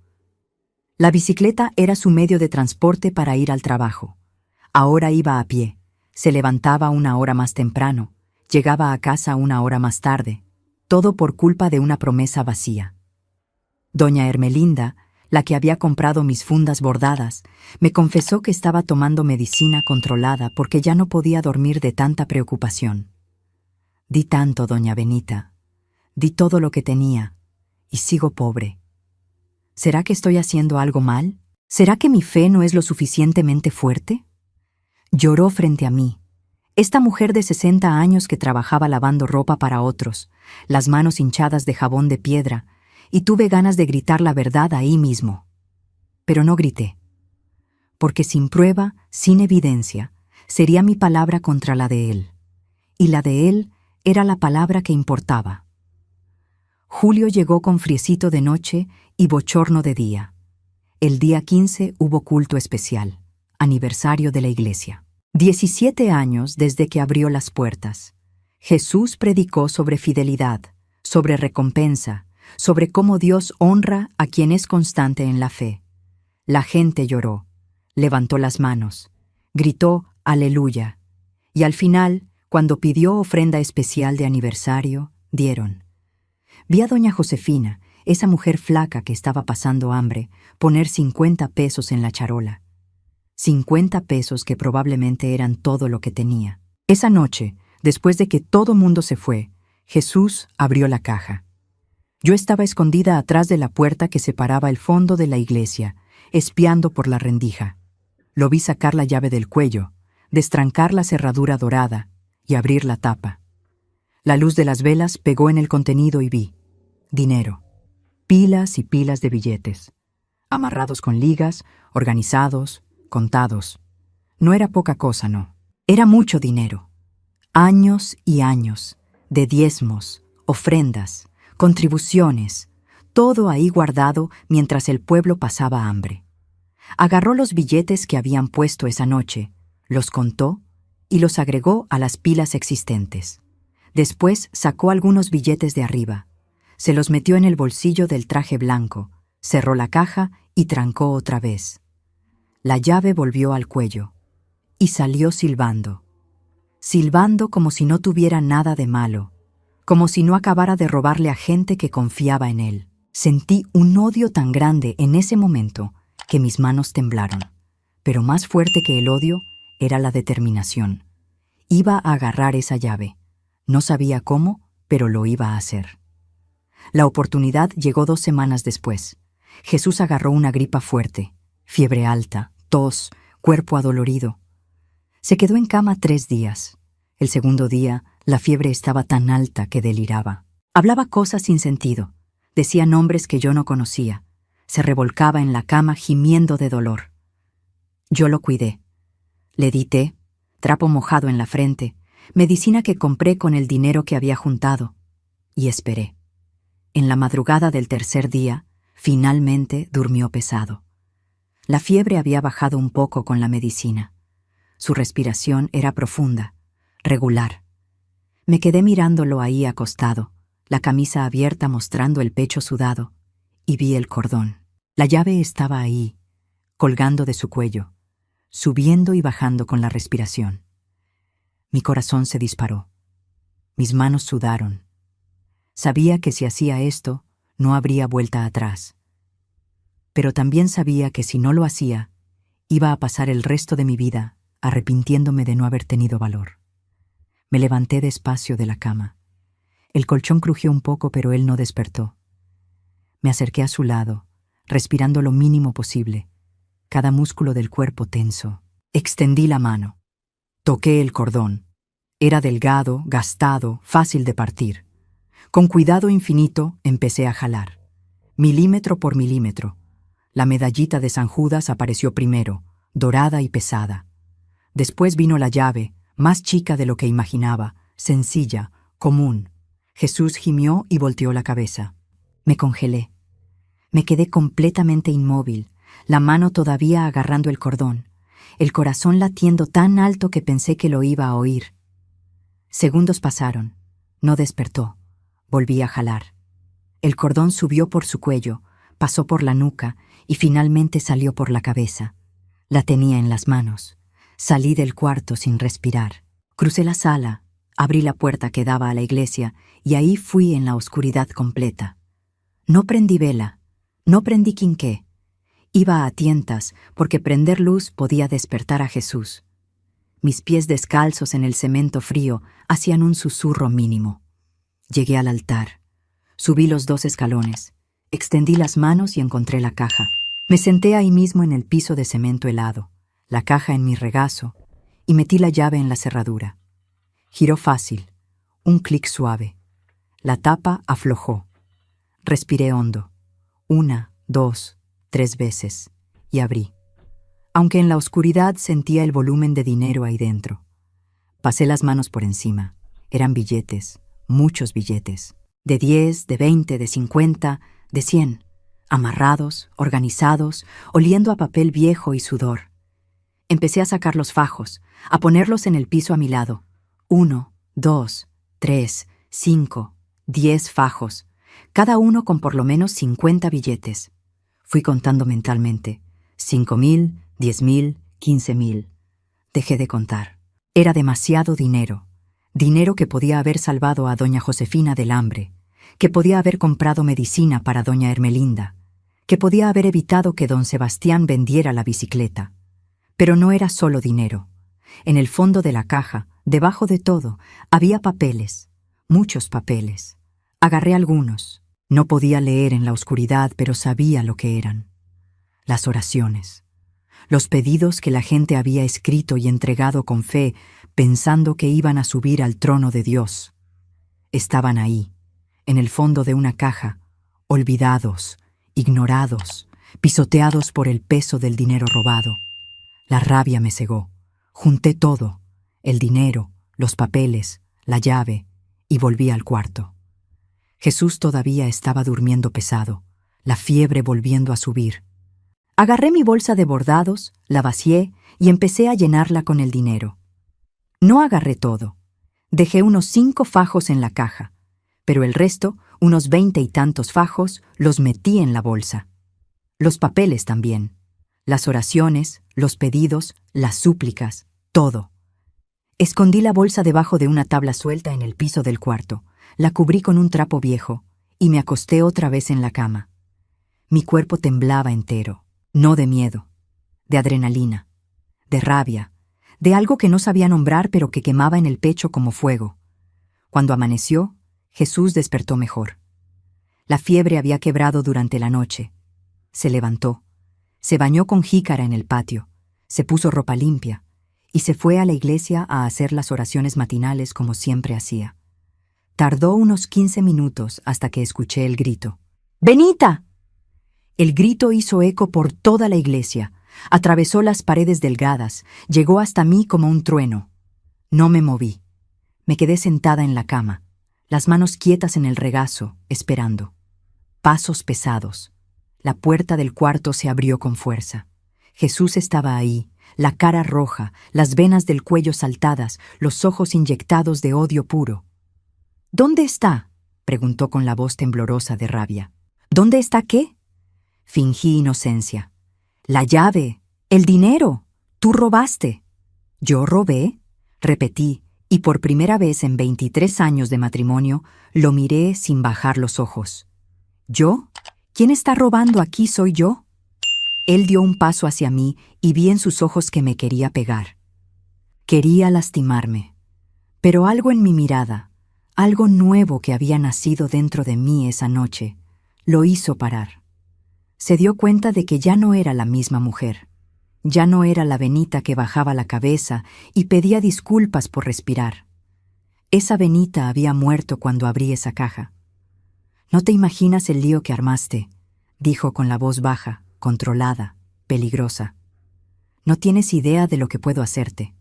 La bicicleta era su medio de transporte para ir al trabajo. Ahora iba a pie. Se levantaba 1 hora más temprano. Llegaba a casa 1 hora más tarde. Todo por culpa de una promesa vacía. Doña Hermelinda, la que había comprado mis fundas bordadas, me confesó que estaba tomando medicina controlada porque ya no podía dormir de tanta preocupación. Di tanto, doña Benita. Di todo lo que tenía, y sigo pobre. ¿Será que estoy haciendo algo mal? ¿Será que mi fe no es lo suficientemente fuerte? Lloró frente a mí. Esta mujer de 60 años que trabajaba lavando ropa para otros, las manos hinchadas de jabón de piedra, y tuve ganas de gritar la verdad ahí mismo. Pero no grité, porque sin prueba, sin evidencia, sería mi palabra contra la de él. Y la de él era la palabra que importaba. Julio llegó con friecito de noche y bochorno de día. El día 15 hubo culto especial, aniversario de la iglesia. 17 años desde que abrió las puertas. Jesús predicó sobre fidelidad, sobre recompensa, sobre cómo Dios honra a quien es constante en la fe. La gente lloró, levantó las manos, gritó aleluya, y al final, cuando pidió ofrenda especial de aniversario, dieron. Vi a doña Josefina, esa mujer flaca que estaba pasando hambre, poner 50 pesos en la charola. 50 pesos que probablemente eran todo lo que tenía. Esa noche, después de que todo mundo se fue, Jesús abrió la caja. Yo estaba escondida atrás de la puerta que separaba el fondo de la iglesia, espiando por la rendija. Lo vi sacar la llave del cuello, destrancar la cerradura dorada y abrir la tapa. La luz de las velas pegó en el contenido y vi dinero. Pilas y pilas de billetes, amarrados con ligas, organizados, contados. No era poca cosa, no. Era mucho dinero. Años y años, de diezmos, ofrendas, contribuciones, todo ahí guardado mientras el pueblo pasaba hambre. Agarró los billetes que habían puesto esa noche, los contó y los agregó a las pilas existentes. Después sacó algunos billetes de arriba, se los metió en el bolsillo del traje blanco, cerró la caja y trancó otra vez. La llave volvió al cuello y salió silbando. Silbando como si no tuviera nada de malo, como si no acabara de robarle a gente que confiaba en él. Sentí un odio tan grande en ese momento que mis manos temblaron. Pero más fuerte que el odio era la determinación. Iba a agarrar esa llave. No sabía cómo, pero lo iba a hacer. La oportunidad llegó 2 semanas después. Jesús agarró una gripa fuerte, fiebre alta, tos, cuerpo adolorido. Se quedó en cama 3 días. El segundo día, la fiebre estaba tan alta que deliraba. Hablaba cosas sin sentido. Decía nombres que yo no conocía. Se revolcaba en la cama gimiendo de dolor. Yo lo cuidé. Le di té, trapo mojado en la frente, medicina que compré con el dinero que había juntado, y esperé. En la madrugada del 3er día, finalmente durmió pesado. La fiebre había bajado un poco con la medicina. Su respiración era profunda, regular. Me quedé mirándolo ahí acostado, la camisa abierta mostrando el pecho sudado, y vi el cordón. La llave estaba ahí, colgando de su cuello, subiendo y bajando con la respiración. Mi corazón se disparó. Mis manos sudaron. Sabía que si hacía esto, no habría vuelta atrás. Pero también sabía que si no lo hacía, iba a pasar el resto de mi vida arrepintiéndome de no haber tenido valor. Me levanté despacio de la cama. El colchón crujió un poco, pero él no despertó. Me acerqué a su lado, respirando lo mínimo posible, cada músculo del cuerpo tenso. Extendí la mano. Toqué el cordón. Era delgado, gastado, fácil de partir. Con cuidado infinito empecé a jalar. Milímetro por milímetro. La medallita de San Judas apareció primero, dorada y pesada. Después vino la llave, más chica de lo que imaginaba, sencilla, común. Jesús gimió y volteó la cabeza. Me congelé. Me quedé completamente inmóvil, la mano todavía agarrando el cordón, el corazón latiendo tan alto que pensé que lo iba a oír. Segundos pasaron. No despertó. Volví a jalar. El cordón subió por su cuello, pasó por la nuca y finalmente salió por la cabeza. La tenía en las manos. Salí del cuarto sin respirar. Crucé la sala, abrí la puerta que daba a la iglesia y ahí fui en la oscuridad completa. No prendí vela, no prendí quinqué, Iba a tientas porque prender luz podía despertar a Jesús. Mis pies descalzos en el cemento frío hacían un susurro mínimo. Llegué al altar. Subí los 2 escalones. Extendí las manos y encontré la caja. Me senté ahí mismo en el piso de cemento helado, la caja en mi regazo, y metí la llave en la cerradura. Giró fácil, un clic suave. La tapa aflojó. Respiré hondo. 1, 2, 3 veces, y abrí. Aunque en la oscuridad sentía el volumen de dinero ahí dentro. Pasé las manos por encima. Eran billetes, muchos billetes. De 10, de 20, de 50, de 100. Amarrados, organizados, oliendo a papel viejo y sudor. Empecé a sacar los fajos, a ponerlos en el piso a mi lado. 1, 2, 3, 5, 10 fajos, cada uno con por lo menos 50 billetes. Fui contando mentalmente. 5,000, 10,000, 15,000. Dejé de contar. Era demasiado dinero. Dinero que podía haber salvado a doña Josefina del hambre, que podía haber comprado medicina para doña Hermelinda, que podía haber evitado que don Sebastián vendiera la bicicleta. Pero no era solo dinero. En el fondo de la caja, debajo de todo, había papeles, muchos papeles. Agarré algunos. No podía leer en la oscuridad, pero sabía lo que eran. Las oraciones. Los pedidos que la gente había escrito y entregado con fe, pensando que iban a subir al trono de Dios. Estaban ahí, en el fondo de una caja, olvidados, ignorados, pisoteados por el peso del dinero robado. La rabia me cegó. Junté todo, el dinero, los papeles, la llave, y volví al cuarto. Jesús todavía estaba durmiendo pesado, la fiebre volviendo a subir. Agarré mi bolsa de bordados, la vacié y empecé a llenarla con el dinero. No agarré todo. Dejé unos 5 fajos en la caja, pero el resto, unos 20 y tantos fajos, los metí en la bolsa. Los papeles también. Las oraciones, los pedidos, las súplicas, todo. Escondí la bolsa debajo de una tabla suelta en el piso del cuarto, la cubrí con un trapo viejo y me acosté otra vez en la cama. Mi cuerpo temblaba entero. No de miedo, de adrenalina, de rabia, de algo que no sabía nombrar pero que quemaba en el pecho como fuego. Cuando amaneció, Jesús despertó mejor. La fiebre había quebrado durante la noche. Se levantó, se bañó con jícara en el patio, se puso ropa limpia y se fue a la iglesia a hacer las oraciones matinales como siempre hacía. Tardó unos 15 minutos hasta que escuché el grito. ¡Benita! El grito hizo eco por toda la iglesia, atravesó las paredes delgadas, llegó hasta mí como un trueno. No me moví. Me quedé sentada en la cama, las manos quietas en el regazo, esperando. Pasos pesados. La puerta del cuarto se abrió con fuerza. Jesús estaba ahí, la cara roja, las venas del cuello saltadas, los ojos inyectados de odio puro. ¿Dónde está?, preguntó con la voz temblorosa de rabia. ¿Dónde está qué? Fingí inocencia. La llave, el dinero, tú robaste. ¿Yo robé?, repetí, y por primera vez en 23 años de matrimonio lo miré sin bajar los ojos. ¿Yo? ¿Quién está robando aquí soy yo? Él dio un paso hacia mí y vi en sus ojos que me quería pegar. Quería lastimarme. Pero algo en mi mirada, algo nuevo que había nacido dentro de mí esa noche, lo hizo parar. Se dio cuenta de que ya no era la misma mujer. Ya no era la Benita que bajaba la cabeza y pedía disculpas por respirar. Esa Benita había muerto cuando abrí esa caja. «No te imaginas el lío que armaste», dijo con la voz baja, controlada, peligrosa. «No tienes idea de lo que puedo hacerte».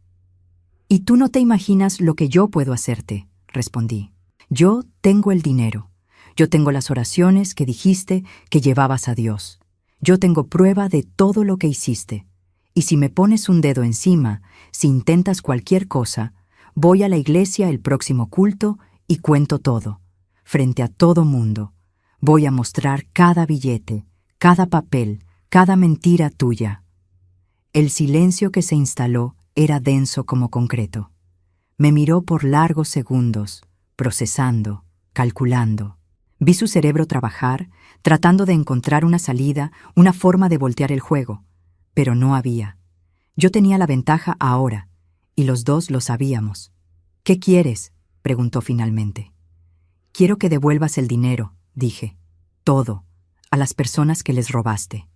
«Y tú no te imaginas lo que yo puedo hacerte», respondí. «Yo tengo el dinero. Yo tengo las oraciones que dijiste que llevabas a Dios. Yo tengo prueba de todo lo que hiciste. Y si me pones un dedo encima, si intentas cualquier cosa, voy a la iglesia el próximo culto y cuento todo, frente a todo mundo. Voy a mostrar cada billete, cada papel, cada mentira tuya». El silencio que se instaló era denso como concreto. Me miró por largos segundos, procesando, calculando. Vi su cerebro trabajar, tratando de encontrar una salida, una forma de voltear el juego, pero no había. Yo tenía la ventaja ahora, y los dos lo sabíamos. «¿Qué quieres?», preguntó finalmente. «Quiero que devuelvas el dinero», dije. «Todo, a las personas que les robaste».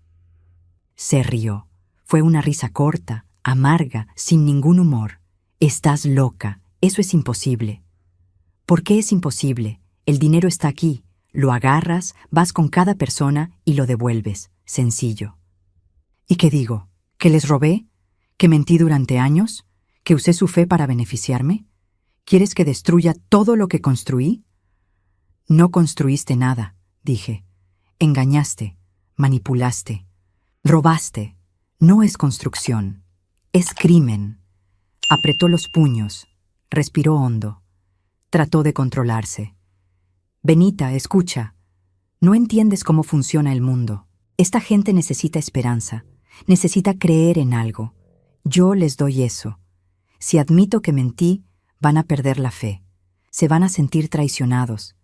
Se rió. Fue una risa corta, amarga, sin ningún humor. «Estás loca, eso es imposible». «¿Por qué es imposible? El dinero está aquí. Lo agarras, vas con cada persona y lo devuelves. Sencillo». «¿Y qué digo? ¿Que les robé? ¿Que mentí durante años? ¿Que usé su fe para beneficiarme? ¿Quieres que destruya todo lo que construí?» «No construiste nada», dije. «Engañaste, manipulaste, robaste. No es construcción, es crimen». Apretó los puños, respiró hondo. Trató de controlarse. «Benita, escucha. No entiendes cómo funciona el mundo. Esta gente necesita esperanza, necesita creer en algo. Yo les doy eso. Si admito que mentí, van a perder la fe. Se van a sentir traicionados.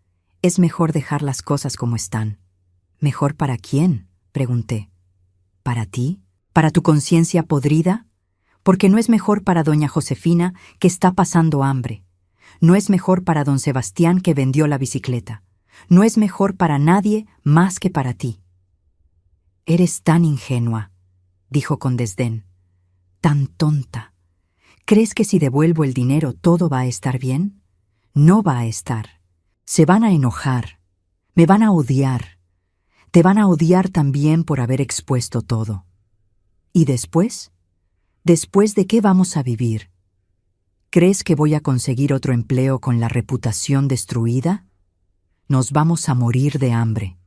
Es mejor dejar las cosas como están». «¿Mejor para quién?», pregunté. «¿Para ti? ¿Para tu conciencia podrida? Porque no es mejor para doña Josefina, que está pasando hambre. No es mejor para don Sebastián, que vendió la bicicleta. No es mejor para nadie más que para ti». «Eres tan ingenua», dijo con desdén. «Tan tonta. ¿Crees que si devuelvo el dinero todo va a estar bien? No va a estar. Se van a enojar. Me van a odiar. Te van a odiar también por haber expuesto todo. ¿Y después? ¿Después de qué vamos a vivir? ¿Crees que voy a conseguir otro empleo con la reputación destruida? Nos vamos a morir de hambre».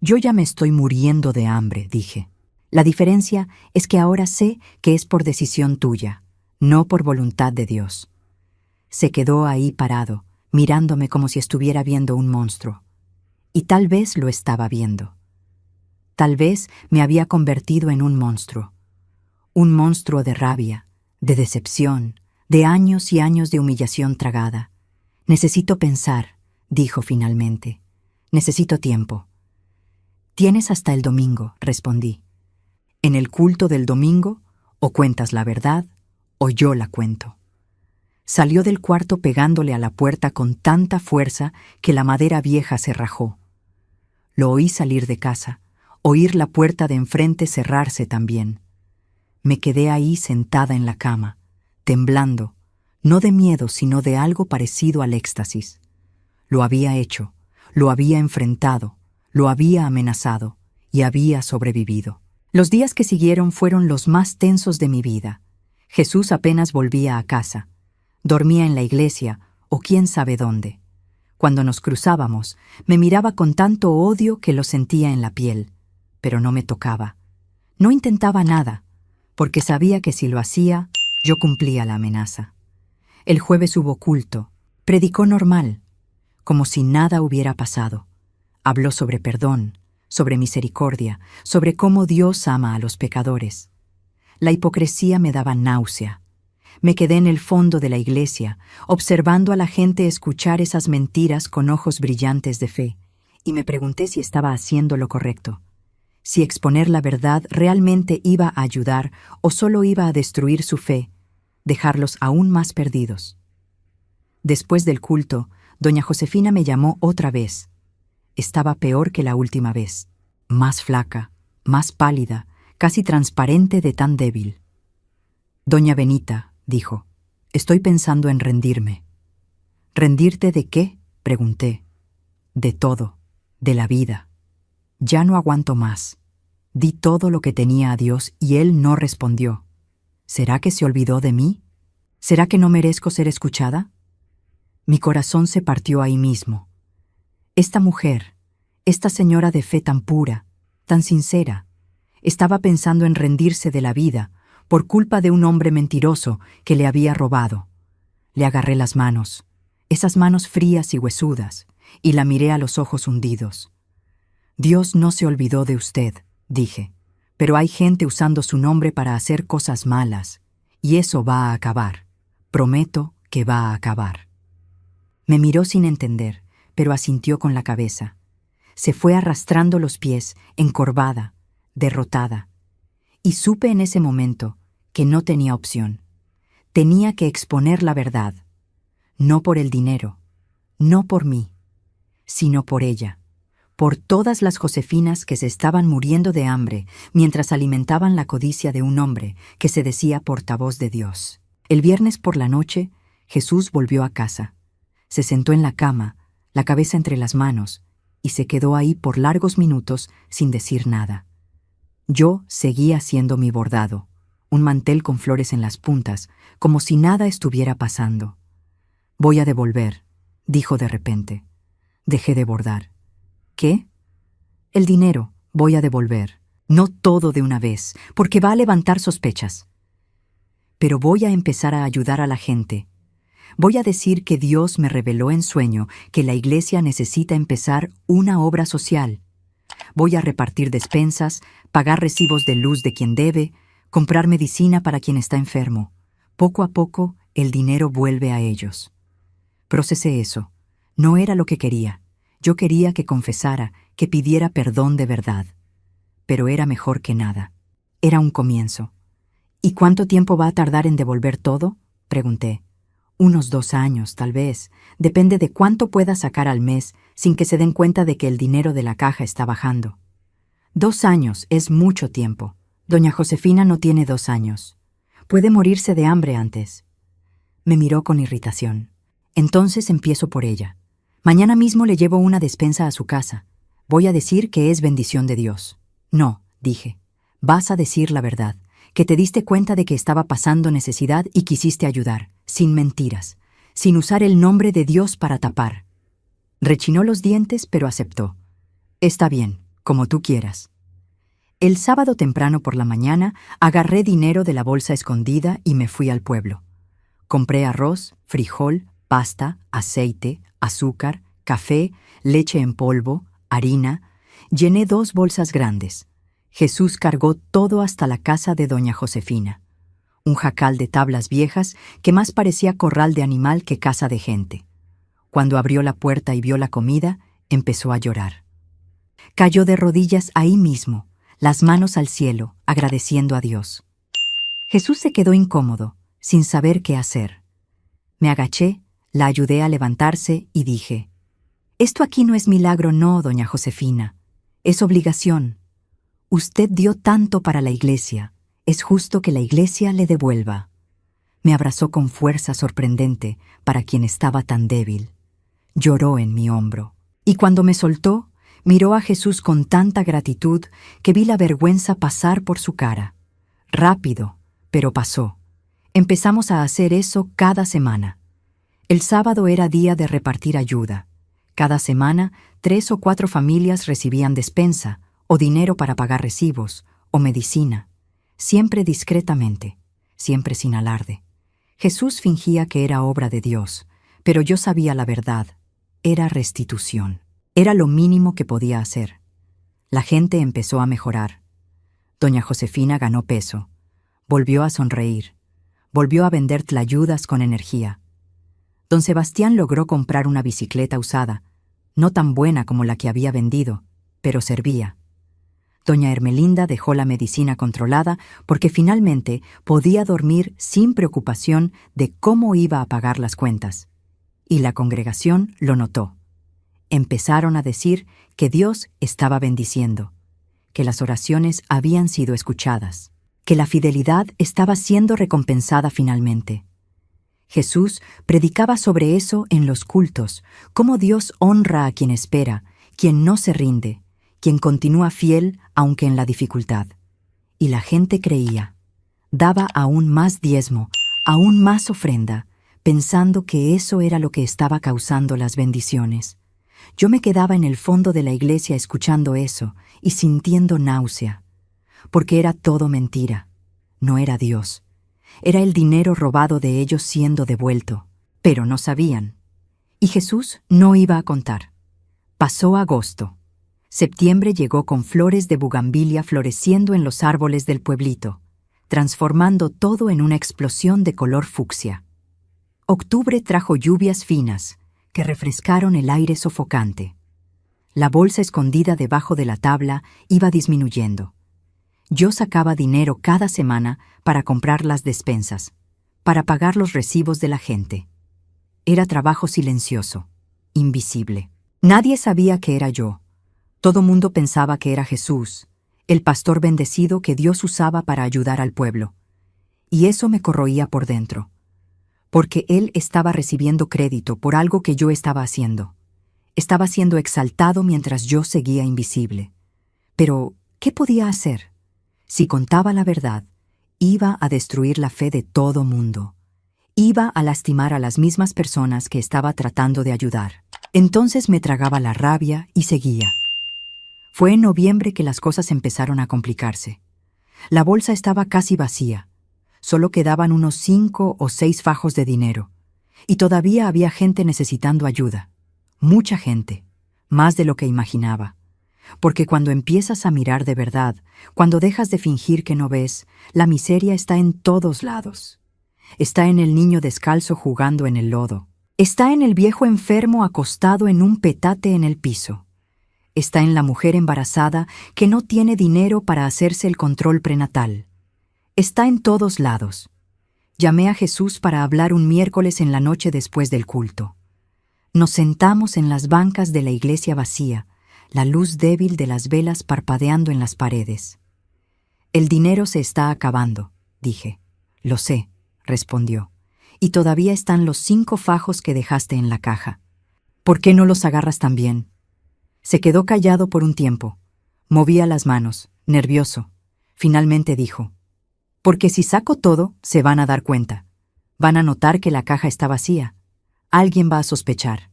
«Yo ya me estoy muriendo de hambre», dije. «La diferencia es que ahora sé que es por decisión tuya, no por voluntad de Dios». Se quedó ahí parado, mirándome como si estuviera viendo un monstruo. Y tal vez lo estaba viendo. Tal vez me había convertido en un monstruo de rabia, de decepción, de años y años de humillación tragada. «Necesito pensar», dijo finalmente. «Necesito tiempo». «Tienes hasta el domingo», respondí. «En el culto del domingo, o cuentas la verdad, o yo la cuento». Salió del cuarto pegándole a la puerta con tanta fuerza que la madera vieja se rajó. Lo oí salir de casa, oír la puerta de enfrente cerrarse también. Me quedé ahí sentada en la cama, temblando, no de miedo sino de algo parecido al éxtasis. Lo había hecho, lo había enfrentado, lo había amenazado y había sobrevivido. Los días que siguieron fueron los más tensos de mi vida. Jesús apenas volvía a casa. Dormía en la iglesia o quién sabe dónde. Cuando nos cruzábamos, me miraba con tanto odio que lo sentía en la piel, pero no me tocaba. No intentaba nada, porque sabía que si lo hacía, yo cumplía la amenaza. El jueves hubo culto, predicó normal, como si nada hubiera pasado. Habló sobre perdón, sobre misericordia, sobre cómo Dios ama a los pecadores. La hipocresía me daba náusea. Me quedé en el fondo de la iglesia, observando a la gente escuchar esas mentiras con ojos brillantes de fe, y me pregunté si estaba haciendo lo correcto, si exponer la verdad realmente iba a ayudar o solo iba a destruir su fe, dejarlos aún más perdidos. Después del culto, doña Josefina me llamó otra vez. Estaba peor que la última vez, más flaca, más pálida, casi transparente de tan débil. «Doña Benita», dijo, «estoy pensando en rendirme». «¿Rendirte de qué?», pregunté. «De todo, de la vida. Ya no aguanto más. Di todo lo que tenía a Dios y Él no respondió. ¿Será que se olvidó de mí? ¿Será que no merezco ser escuchada?». Mi corazón se partió ahí mismo. Esta mujer, esta señora de fe tan pura, tan sincera, estaba pensando en rendirse de la vida por culpa de un hombre mentiroso que le había robado. Le agarré las manos, esas manos frías y huesudas, y la miré a los ojos hundidos. «Dios no se olvidó de usted», dije, «pero hay gente usando su nombre para hacer cosas malas, y eso va a acabar. Prometo que va a acabar». Me miró sin entender, pero asintió con la cabeza. Se fue arrastrando los pies, encorvada, derrotada. Y supe en ese momento que no tenía opción. Tenía que exponer la verdad. No por el dinero, no por mí, sino por ella, por todas las Josefinas que se estaban muriendo de hambre mientras alimentaban la codicia de un hombre que se decía portavoz de Dios. El viernes por la noche, Jesús volvió a casa. Se sentó en la cama, la cabeza entre las manos, y se quedó ahí por largos minutos sin decir nada. Yo seguía haciendo mi bordado, un mantel con flores en las puntas, como si nada estuviera pasando. «Voy a devolver», dijo de repente. Dejé de bordar. «¿Qué?» «El dinero, voy a devolver. No todo de una vez, porque va a levantar sospechas. Pero voy a empezar a ayudar a la gente. Voy a decir que Dios me reveló en sueño que la iglesia necesita empezar una obra social. Voy a repartir despensas, pagar recibos de luz de quien debe, comprar medicina para quien está enfermo. Poco a poco, el dinero vuelve a ellos». Procesé eso. No era lo que quería. Yo quería que confesara, que pidiera perdón de verdad. Pero era mejor que nada. Era un comienzo. «¿Y cuánto tiempo va a tardar en devolver todo?», pregunté. «Unos 2 años, tal vez. Depende de cuánto pueda sacar al mes sin que se den cuenta de que el dinero de la caja está bajando». 2 años es mucho tiempo. Doña Josefina no tiene 2 años. Puede morirse de hambre antes. Me miró con irritación. «Entonces empiezo por ella. Mañana mismo le llevo una despensa a su casa. Voy a decir que es bendición de Dios». «No», dije. «Vas a decir la verdad, que te diste cuenta de que estaba pasando necesidad y quisiste ayudar, sin mentiras, sin usar el nombre de Dios para tapar». Rechinó los dientes, pero aceptó. «Está bien, como tú quieras». El sábado temprano por la mañana agarré dinero de la bolsa escondida y me fui al pueblo. Compré arroz, frijol, pasta, aceite, azúcar, café, leche en polvo, harina. Llené 2 bolsas grandes. Jesús cargó todo hasta la casa de doña Josefina. Un jacal de tablas viejas que más parecía corral de animal que casa de gente. Cuando abrió la puerta y vio la comida, empezó a llorar. Cayó de rodillas ahí mismo, las manos al cielo, agradeciendo a Dios. Jesús se quedó incómodo, sin saber qué hacer. Me agaché, la ayudé a levantarse y dije: «Esto aquí no es milagro, no, doña Josefina. Es obligación. Usted dio tanto para la iglesia. Es justo que la iglesia le devuelva». Me abrazó con fuerza sorprendente para quien estaba tan débil. Lloró en mi hombro. Y cuando me soltó, miró a Jesús con tanta gratitud que vi la vergüenza pasar por su cara. Rápido, pero pasó. Empezamos a hacer eso cada semana. El sábado era día de repartir ayuda. Cada semana, 3 o 4 familias recibían despensa, o dinero para pagar recibos, o medicina. Siempre discretamente, siempre sin alarde. Jesús fingía que era obra de Dios, pero yo sabía la verdad. Era restitución. Era lo mínimo que podía hacer. La gente empezó a mejorar. Doña Josefina ganó peso. Volvió a sonreír. Volvió a vender tlayudas con energía. Don Sebastián logró comprar una bicicleta usada, no tan buena como la que había vendido, pero servía. Doña Ermelinda dejó la medicina controlada porque finalmente podía dormir sin preocupación de cómo iba a pagar las cuentas. Y la congregación lo notó. Empezaron a decir que Dios estaba bendiciendo, que las oraciones habían sido escuchadas, que la fidelidad estaba siendo recompensada finalmente. Jesús predicaba sobre eso en los cultos, cómo Dios honra a quien espera, quien no se rinde, quien continúa fiel aunque en la dificultad. Y la gente creía. Daba aún más diezmo, aún más ofrenda, pensando que eso era lo que estaba causando las bendiciones. Yo me quedaba en el fondo de la iglesia escuchando eso y sintiendo náusea, porque era todo mentira. No era Dios. Era el dinero robado de ellos siendo devuelto, pero no sabían. Y Jesús no iba a contar. Pasó agosto. Septiembre llegó con flores de bugambilia floreciendo en los árboles del pueblito, transformando todo en una explosión de color fucsia. Octubre trajo lluvias finas, que refrescaron el aire sofocante. La bolsa escondida debajo de la tabla iba disminuyendo. Yo sacaba dinero cada semana para comprar las despensas, para pagar los recibos de la gente. Era trabajo silencioso, invisible. Nadie sabía que era yo. Todo mundo pensaba que era Jesús, el pastor bendecido que Dios usaba para ayudar al pueblo. Y eso me corroía por dentro, porque Él estaba recibiendo crédito por algo que yo estaba haciendo. Estaba siendo exaltado mientras yo seguía invisible. Pero, ¿qué podía hacer? Si contaba la verdad, iba a destruir la fe de todo mundo. Iba a lastimar a las mismas personas que estaba tratando de ayudar. Entonces me tragaba la rabia y seguía. Fue en noviembre que las cosas empezaron a complicarse. La bolsa estaba casi vacía. Solo quedaban unos 5 o 6 fajos de dinero. Y todavía había gente necesitando ayuda. Mucha gente, más de lo que imaginaba. Porque cuando empiezas a mirar de verdad, cuando dejas de fingir que no ves, la miseria está en todos lados. Está en el niño descalzo jugando en el lodo. Está en el viejo enfermo acostado en un petate en el piso. Está en la mujer embarazada que no tiene dinero para hacerse el control prenatal. Está en todos lados. Llamé a Jesús para hablar un miércoles en la noche después del culto. Nos sentamos en las bancas de la iglesia vacía, la luz débil de las velas parpadeando en las paredes. El dinero se está acabando, dije. Lo sé, respondió. Y todavía están los 5 fajos que dejaste en la caja. ¿Por qué no los agarras también? Se quedó callado por un tiempo. Movía las manos, nervioso. Finalmente dijo: porque si saco todo, se van a dar cuenta. Van a notar que la caja está vacía. Alguien va a sospechar.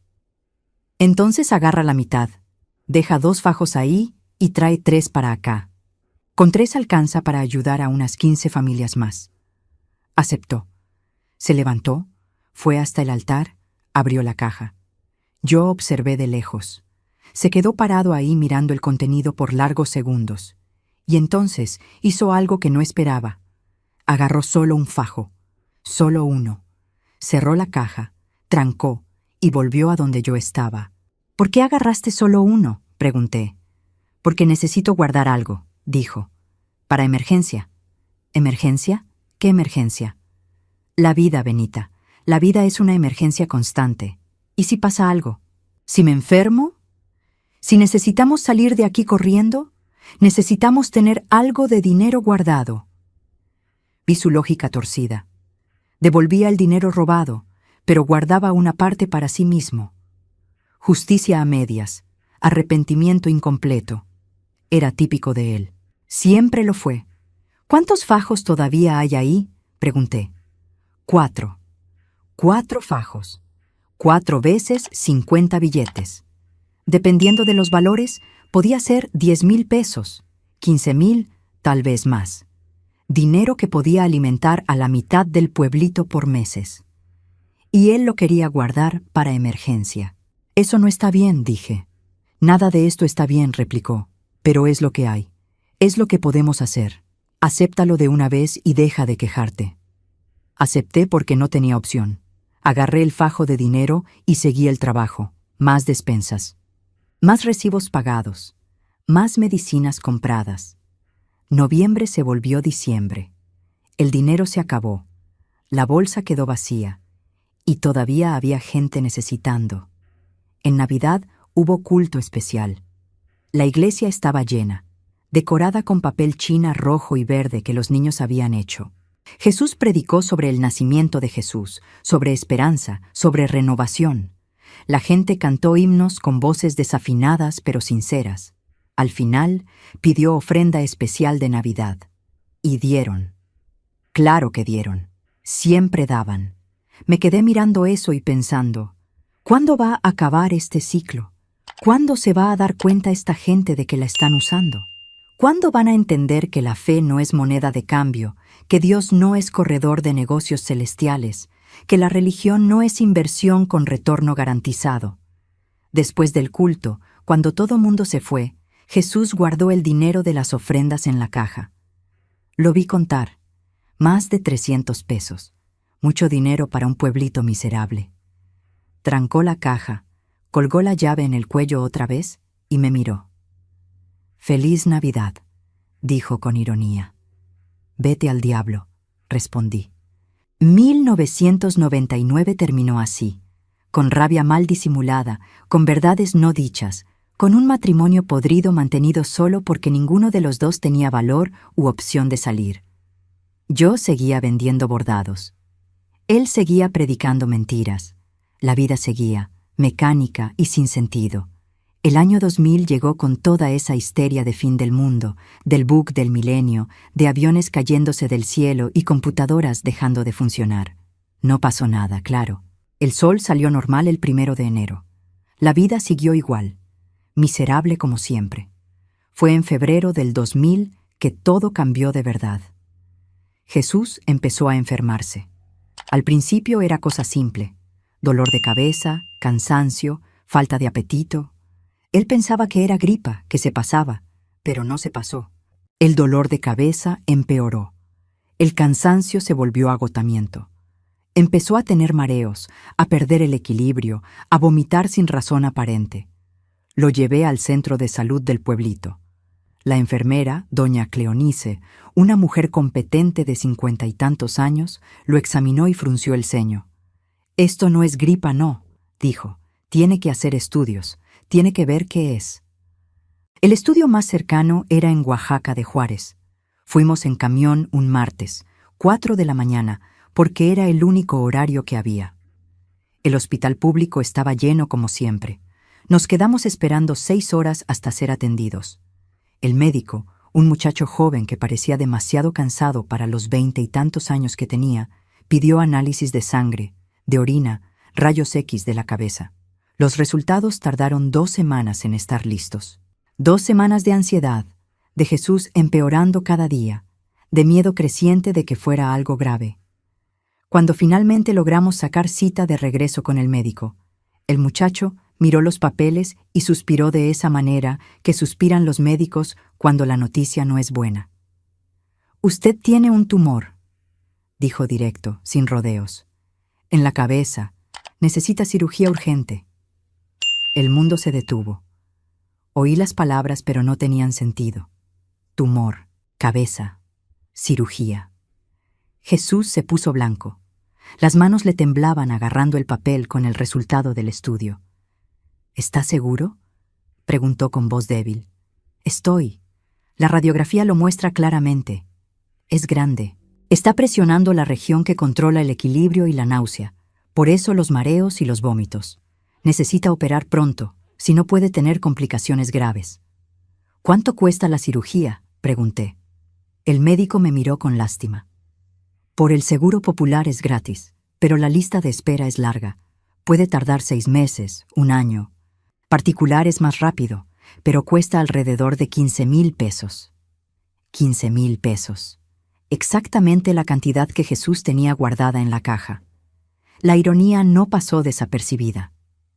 Entonces agarra la mitad. Deja 2 fajos ahí y trae 3 para acá. Con 3 alcanza para ayudar a unas 15 familias más. Aceptó. Se levantó, fue hasta el altar, abrió la caja. Yo observé de lejos. Se quedó parado ahí mirando el contenido por largos segundos. Y entonces hizo algo que no esperaba. Agarró solo un fajo, solo uno. Cerró la caja, trancó y volvió a donde yo estaba. ¿Por qué agarraste solo uno?, pregunté. Porque necesito guardar algo, dijo. Para emergencia. ¿Emergencia? ¿Qué emergencia? La vida, Benita. La vida es una emergencia constante. ¿Y si pasa algo? ¿Si me enfermo? ¿Si necesitamos salir de aquí corriendo? Necesitamos tener algo de dinero guardado. Vi su lógica torcida. Devolvía el dinero robado, pero guardaba una parte para sí mismo. Justicia a medias, arrepentimiento incompleto. Era típico de él. Siempre lo fue. ¿Cuántos fajos todavía hay ahí?, pregunté. 4. 4 fajos. 4 veces 50 billetes. Dependiendo de los valores, podía ser 10,000 pesos, 15,000, tal vez más. Dinero que podía alimentar a la mitad del pueblito por meses. Y él lo quería guardar para emergencia. Eso no está bien, dije. Nada de esto está bien, replicó. Pero es lo que hay. Es lo que podemos hacer. Acéptalo de una vez y deja de quejarte. Acepté porque no tenía opción. Agarré el fajo de dinero y seguí el trabajo. Más despensas. Más recibos pagados. Más medicinas compradas. Noviembre se volvió diciembre. El dinero se acabó. La bolsa quedó vacía. Y todavía había gente necesitando. En Navidad hubo culto especial. La iglesia estaba llena, decorada con papel china rojo y verde que los niños habían hecho. Jesús predicó sobre el nacimiento de Jesús, sobre esperanza, sobre renovación. La gente cantó himnos con voces desafinadas pero sinceras. Al final, pidió ofrenda especial de Navidad. Y dieron. Claro que dieron. Siempre daban. Me quedé mirando eso y pensando, ¿cuándo va a acabar este ciclo? ¿Cuándo se va a dar cuenta esta gente de que la están usando? ¿Cuándo van a entender que la fe no es moneda de cambio, que Dios no es corredor de negocios celestiales, que la religión no es inversión con retorno garantizado? Después del culto, cuando todo mundo se fue, Jesús guardó el dinero de las ofrendas en la caja. Lo vi contar. Más de 300 pesos. Mucho dinero para un pueblito miserable. trancó la caja, colgó la llave en el cuello otra vez y me miró. «Feliz Navidad», dijo con ironía. «Vete al diablo», respondí. 1999 terminó así, con rabia mal disimulada, con verdades no dichas, con un matrimonio podrido mantenido solo porque ninguno de los dos tenía valor u opción de salir. Yo seguía vendiendo bordados. Él seguía predicando mentiras. La vida seguía, mecánica y sin sentido. El año 2000 llegó con toda esa histeria de fin del mundo, del bug del milenio, de aviones cayéndose del cielo y computadoras dejando de funcionar. No pasó nada, claro. El sol salió normal el 1 de enero. La vida siguió igual, miserable como siempre. Fue en febrero del 2000 que todo cambió de verdad. Jesús empezó a enfermarse. Al principio era cosa simple: dolor de cabeza, cansancio, falta de apetito. Él pensaba que era gripa, que se pasaba, pero no se pasó. El dolor de cabeza empeoró. El cansancio se volvió agotamiento. Empezó a tener mareos, a perder el equilibrio, a vomitar sin razón aparente. Lo llevé al centro de salud del pueblito. La enfermera, doña Cleonice, una mujer competente de 50 y tantos años, lo examinó y frunció el ceño. «Esto no es gripa, no», dijo. «Tiene que hacer estudios. Tiene que ver qué es». El estudio más cercano era en Oaxaca de Juárez. Fuimos en camión un martes, 4 de la mañana, porque era el único horario que había. El hospital público estaba lleno como siempre. Nos quedamos esperando 6 horas hasta ser atendidos. El médico, un muchacho joven que parecía demasiado cansado para los 20 y tantos años que tenía, pidió análisis de sangre, de orina, rayos X de la cabeza. Los resultados tardaron 2 semanas en estar listos. 2 semanas de ansiedad, de Jesús empeorando cada día, de miedo creciente de que fuera algo grave. Cuando finalmente logramos sacar cita de regreso con el médico, el muchacho miró los papeles y suspiró de esa manera que suspiran los médicos cuando la noticia no es buena. «Usted tiene un tumor», dijo directo, sin rodeos. «En la cabeza. Necesita cirugía urgente». El mundo se detuvo. Oí las palabras, pero no tenían sentido. Tumor, cabeza, cirugía. Jesús se puso blanco. Las manos le temblaban agarrando el papel con el resultado del estudio. «¿Está seguro?», preguntó con voz débil. «Estoy. La radiografía lo muestra claramente. Es grande. Está presionando la región que controla el equilibrio y la náusea. Por eso los mareos y los vómitos. Necesita operar pronto, si no puede tener complicaciones graves». «¿Cuánto cuesta la cirugía?», pregunté. El médico me miró con lástima. «Por el seguro popular es gratis, pero la lista de espera es larga. Puede tardar 6 meses, 1 año. Particular es más rápido, pero cuesta alrededor de 15,000 pesos. 15,000 pesos. Exactamente la cantidad que Jesús tenía guardada en la caja. La ironía no pasó desapercibida.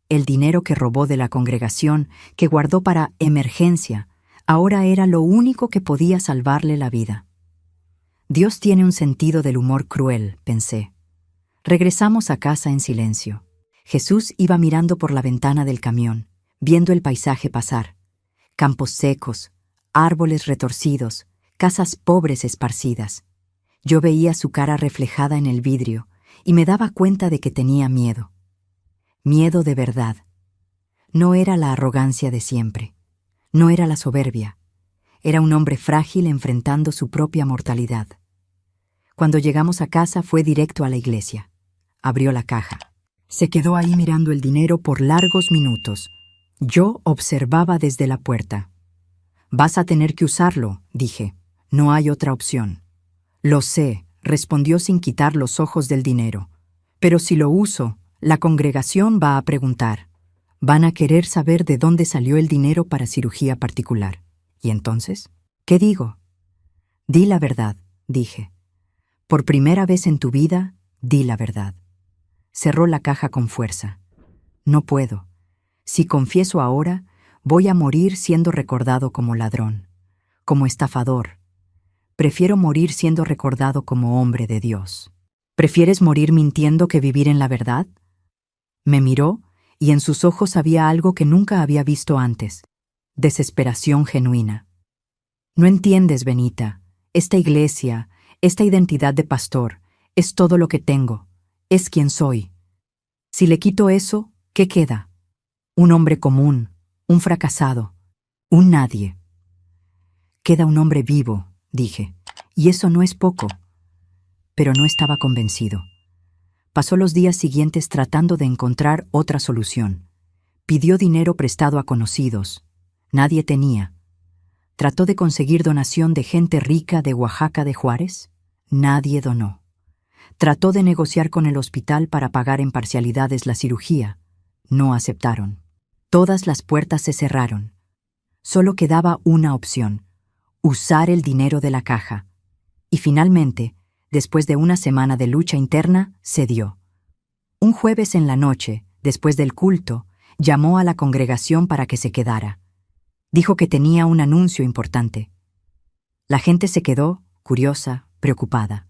El dinero que robó de la congregación, que guardó para emergencia, ahora era lo único que podía salvarle la vida. Dios tiene un sentido del humor cruel, pensé. Regresamos a casa en silencio. Jesús iba mirando por la ventana del camión, viendo el paisaje pasar. Campos secos, árboles retorcidos, casas pobres esparcidas. Yo veía su cara reflejada en el vidrio y me daba cuenta de que tenía miedo. Miedo de verdad. No era la arrogancia de siempre. No era la soberbia. Era un hombre frágil enfrentando su propia mortalidad. Cuando llegamos a casa fue directo a la iglesia. Abrió la caja. Se quedó ahí mirando el dinero por largos minutos. Yo observaba desde la puerta. «Vas a tener que usarlo», dije. «No hay otra opción». «Lo sé», respondió sin quitar los ojos del dinero. «Pero si lo uso, la congregación va a preguntar. Van a querer saber de dónde salió el dinero para cirugía particular. ¿Y entonces? ¿Qué digo?» «Di la verdad», dije. «Por primera vez en tu vida, di la verdad». Cerró la caja con fuerza. «No puedo. Si confieso ahora, voy a morir siendo recordado como ladrón, como estafador. Prefiero morir siendo recordado como hombre de Dios». «¿Prefieres morir mintiendo que vivir en la verdad?». Me miró y en sus ojos había algo que nunca había visto antes: desesperación genuina. No entiendes, Benita. Esta iglesia, esta identidad de pastor, es todo lo que tengo, es quien soy. Si le quito eso, ¿qué queda? Un hombre común, un fracasado, un nadie. Queda un hombre vivo, dije, y eso no es poco. Pero no estaba convencido. Pasó los días siguientes tratando de encontrar otra solución. Pidió dinero prestado a conocidos. Nadie tenía. Trató de conseguir donación de gente rica de Oaxaca de Juárez. Nadie donó. Trató de negociar con el hospital para pagar en parcialidades la cirugía. No aceptaron. Todas las puertas se cerraron. Solo quedaba una opción: usar el dinero de la caja. Y finalmente, después de una semana de lucha interna, cedió. Un jueves en la noche, después del culto, llamó a la congregación para que se quedara. Dijo que tenía un anuncio importante. La gente se quedó, curiosa, preocupada.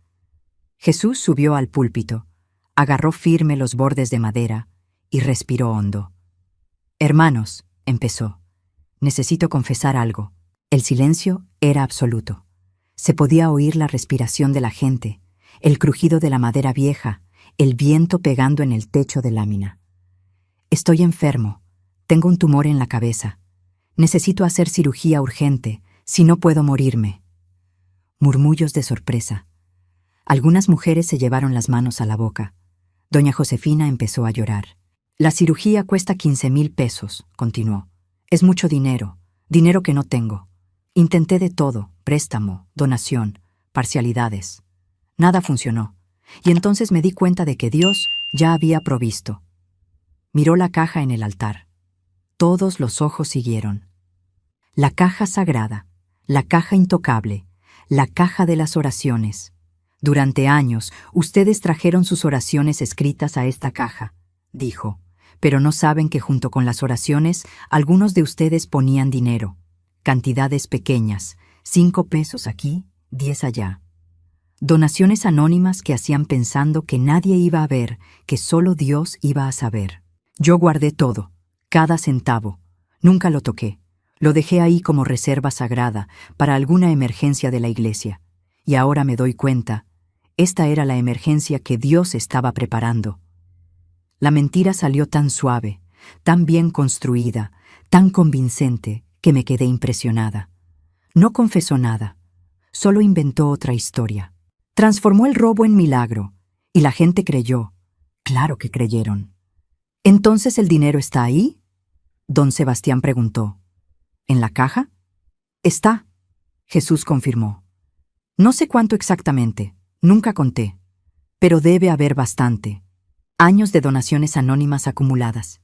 Jesús subió al púlpito, agarró firme los bordes de madera y respiró hondo. «Hermanos», empezó, «necesito confesar algo». El silencio era absoluto. Se podía oír la respiración de la gente, el crujido de la madera vieja, el viento pegando en el techo de lámina. «Estoy enfermo. Tengo un tumor en la cabeza. Necesito hacer cirugía urgente, si no puedo morirme». Murmullos de sorpresa. Algunas mujeres se llevaron las manos a la boca. Doña Josefina empezó a llorar. «La cirugía cuesta 15,000 pesos», continuó. «Es mucho dinero, dinero que no tengo. Intenté de todo, préstamo, donación, parcialidades. Nada funcionó. Y entonces me di cuenta de que Dios ya había provisto». Miró la caja en el altar. Todos los ojos siguieron. La caja sagrada, la caja intocable, la caja de las oraciones. «Durante años, ustedes trajeron sus oraciones escritas a esta caja», dijo, «pero no saben que junto con las oraciones, algunos de ustedes ponían dinero. Cantidades pequeñas, 5 pesos aquí, 10 allá. Donaciones anónimas que hacían pensando que nadie iba a ver, que solo Dios iba a saber. Yo guardé todo, cada centavo. Nunca lo toqué. Lo dejé ahí como reserva sagrada para alguna emergencia de la iglesia. Y ahora me doy cuenta, esta era la emergencia que Dios estaba preparando». La mentira salió tan suave, tan bien construida, tan convincente, que me quedé impresionada. No confesó nada, solo inventó otra historia. Transformó el robo en milagro, y la gente creyó. Claro que creyeron. «¿Entonces el dinero está ahí?», don Sebastián preguntó. «¿En la caja?». «Está», Jesús confirmó. «No sé cuánto exactamente, nunca conté, pero debe haber bastante. Años de donaciones anónimas acumuladas».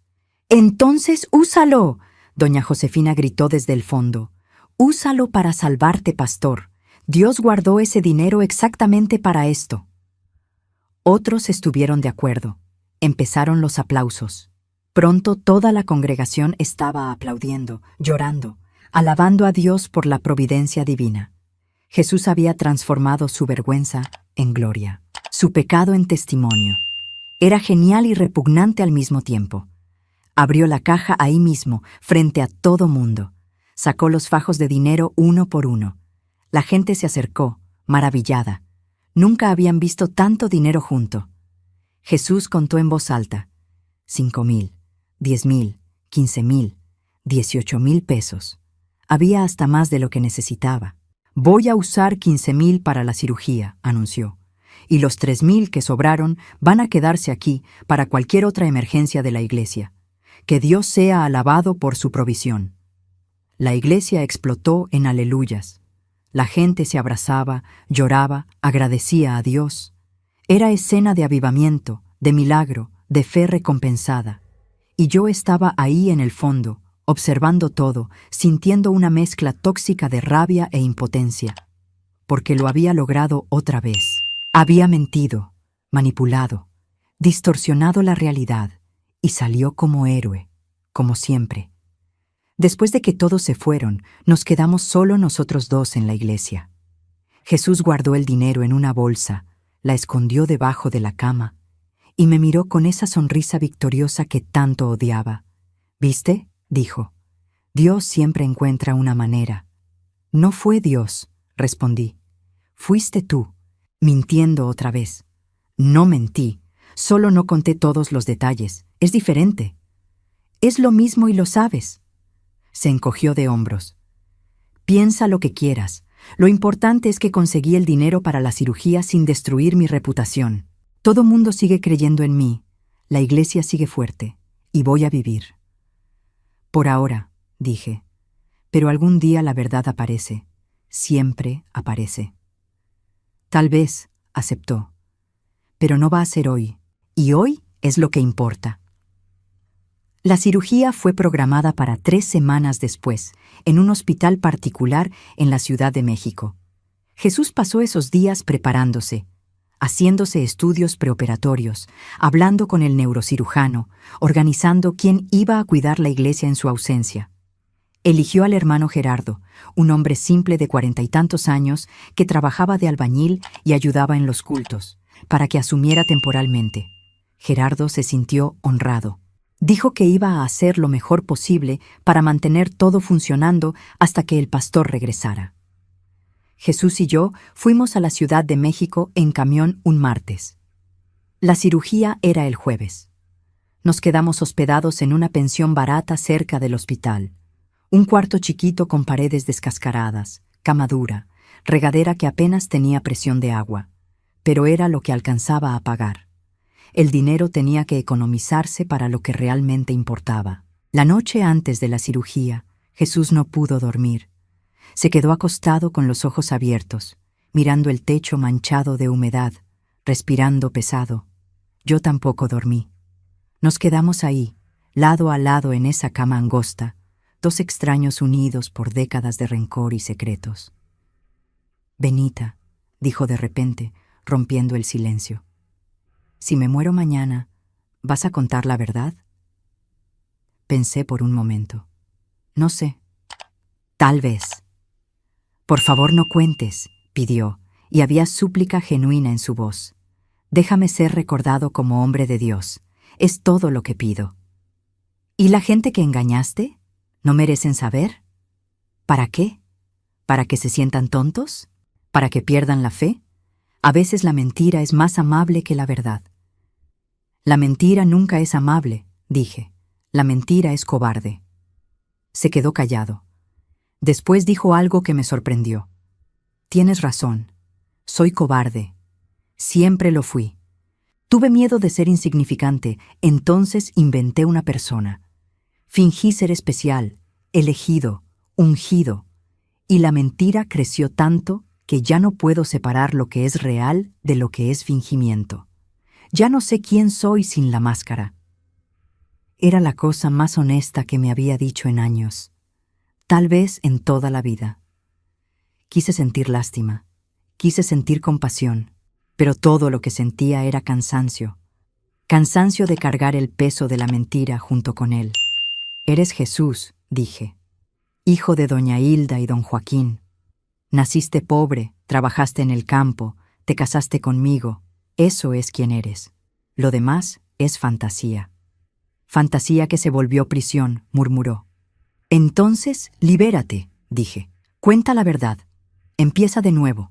«Entonces úsalo», doña Josefina gritó desde el fondo. «Úsalo para salvarte, pastor. Dios guardó ese dinero exactamente para esto». Otros estuvieron de acuerdo. Empezaron los aplausos. Pronto toda la congregación estaba aplaudiendo, llorando, alabando a Dios por la providencia divina. Jesús había transformado su vergüenza en gloria, su pecado en testimonio. Era genial y repugnante al mismo tiempo. Abrió la caja ahí mismo, frente a todo mundo. Sacó los fajos de dinero uno por uno. La gente se acercó, maravillada. Nunca habían visto tanto dinero junto. Jesús contó en voz alta: 5,000, 10,000, 15,000, 18,000 pesos. Había hasta más de lo que necesitaba. «Voy a usar 15,000 para la cirugía», anunció. «Y los 3,000 que sobraron van a quedarse aquí para cualquier otra emergencia de la iglesia. Que Dios sea alabado por su provisión». La iglesia explotó en aleluyas. La gente se abrazaba, lloraba, agradecía a Dios. Era escena de avivamiento, de milagro, de fe recompensada. Y yo estaba ahí en el fondo, observando todo, sintiendo una mezcla tóxica de rabia e impotencia. Porque lo había logrado otra vez. Había mentido, manipulado, distorsionado la realidad, y salió como héroe, como siempre. Después de que todos se fueron, nos quedamos solo nosotros dos en la iglesia. Jesús guardó el dinero en una bolsa, la escondió debajo de la cama y me miró con esa sonrisa victoriosa que tanto odiaba. «¿Viste?», dijo. «Dios siempre encuentra una manera». «No fue Dios», respondí. «Fuiste tú, mintiendo otra vez». «No mentí, solo no conté todos los detalles. Es diferente». «Es lo mismo y lo sabes». Se encogió de hombros. «Piensa lo que quieras. Lo importante es que conseguí el dinero para la cirugía sin destruir mi reputación. Todo mundo sigue creyendo en mí. La iglesia sigue fuerte. Y voy a vivir». «Por ahora», dije. «Pero algún día la verdad aparece. Siempre aparece». «Tal vez», aceptó. «Pero no va a ser hoy. Y hoy es lo que importa». La cirugía fue programada para 3 semanas después, en un hospital particular en la Ciudad de México. Jesús pasó esos días preparándose, haciéndose estudios preoperatorios, hablando con el neurocirujano, organizando quién iba a cuidar la iglesia en su ausencia. Eligió al hermano Gerardo, un hombre simple de 40 y tantos años que trabajaba de albañil y ayudaba en los cultos, para que asumiera temporalmente. Gerardo se sintió honrado. Dijo que iba a hacer lo mejor posible para mantener todo funcionando hasta que el pastor regresara. Jesús y yo fuimos a la Ciudad de México en camión un martes. La cirugía era el jueves. Nos quedamos hospedados en una pensión barata cerca del hospital. Un cuarto chiquito con paredes descascaradas, cama dura, regadera que apenas tenía presión de agua, pero era lo que alcanzaba a pagar. El dinero tenía que economizarse para lo que realmente importaba. La noche antes de la cirugía, Jesús no pudo dormir. Se quedó acostado con los ojos abiertos, mirando el techo manchado de humedad, respirando pesado. Yo tampoco dormí. Nos quedamos ahí, lado a lado en esa cama angosta, 2 extraños unidos por décadas de rencor y secretos. «Benita», dijo de repente, rompiendo el silencio. «Si me muero mañana, ¿vas a contar la verdad?». Pensé por un momento. «No sé. Tal vez». «Por favor, no cuentes», pidió, y había súplica genuina en su voz. «Déjame ser recordado como hombre de Dios. Es todo lo que pido». «¿Y la gente que engañaste? ¿No merecen saber? ¿Para qué? ¿Para que se sientan tontos? ¿Para que pierdan la fe? A veces la mentira es más amable que la verdad». «La mentira nunca es amable», dije. «La mentira es cobarde». Se quedó callado. Después dijo algo que me sorprendió. «Tienes razón. Soy cobarde. Siempre lo fui. Tuve miedo de ser insignificante, entonces inventé una persona. Fingí ser especial, elegido, ungido. Y la mentira creció tanto que ya no puedo separar lo que es real de lo que es fingimiento. Ya no sé quién soy sin la máscara». Era la cosa más honesta que me había dicho en años, tal vez en toda la vida. Quise sentir lástima, quise sentir compasión, pero todo lo que sentía era cansancio. Cansancio de cargar el peso de la mentira junto con él. «Eres Jesús», dije, «hijo de doña Hilda y don Joaquín. Naciste pobre, trabajaste en el campo, te casaste conmigo. Eso es quien eres. Lo demás es fantasía». «Fantasía que se volvió prisión», murmuró. «Entonces, libérate», dije. «Cuenta la verdad. Empieza de nuevo».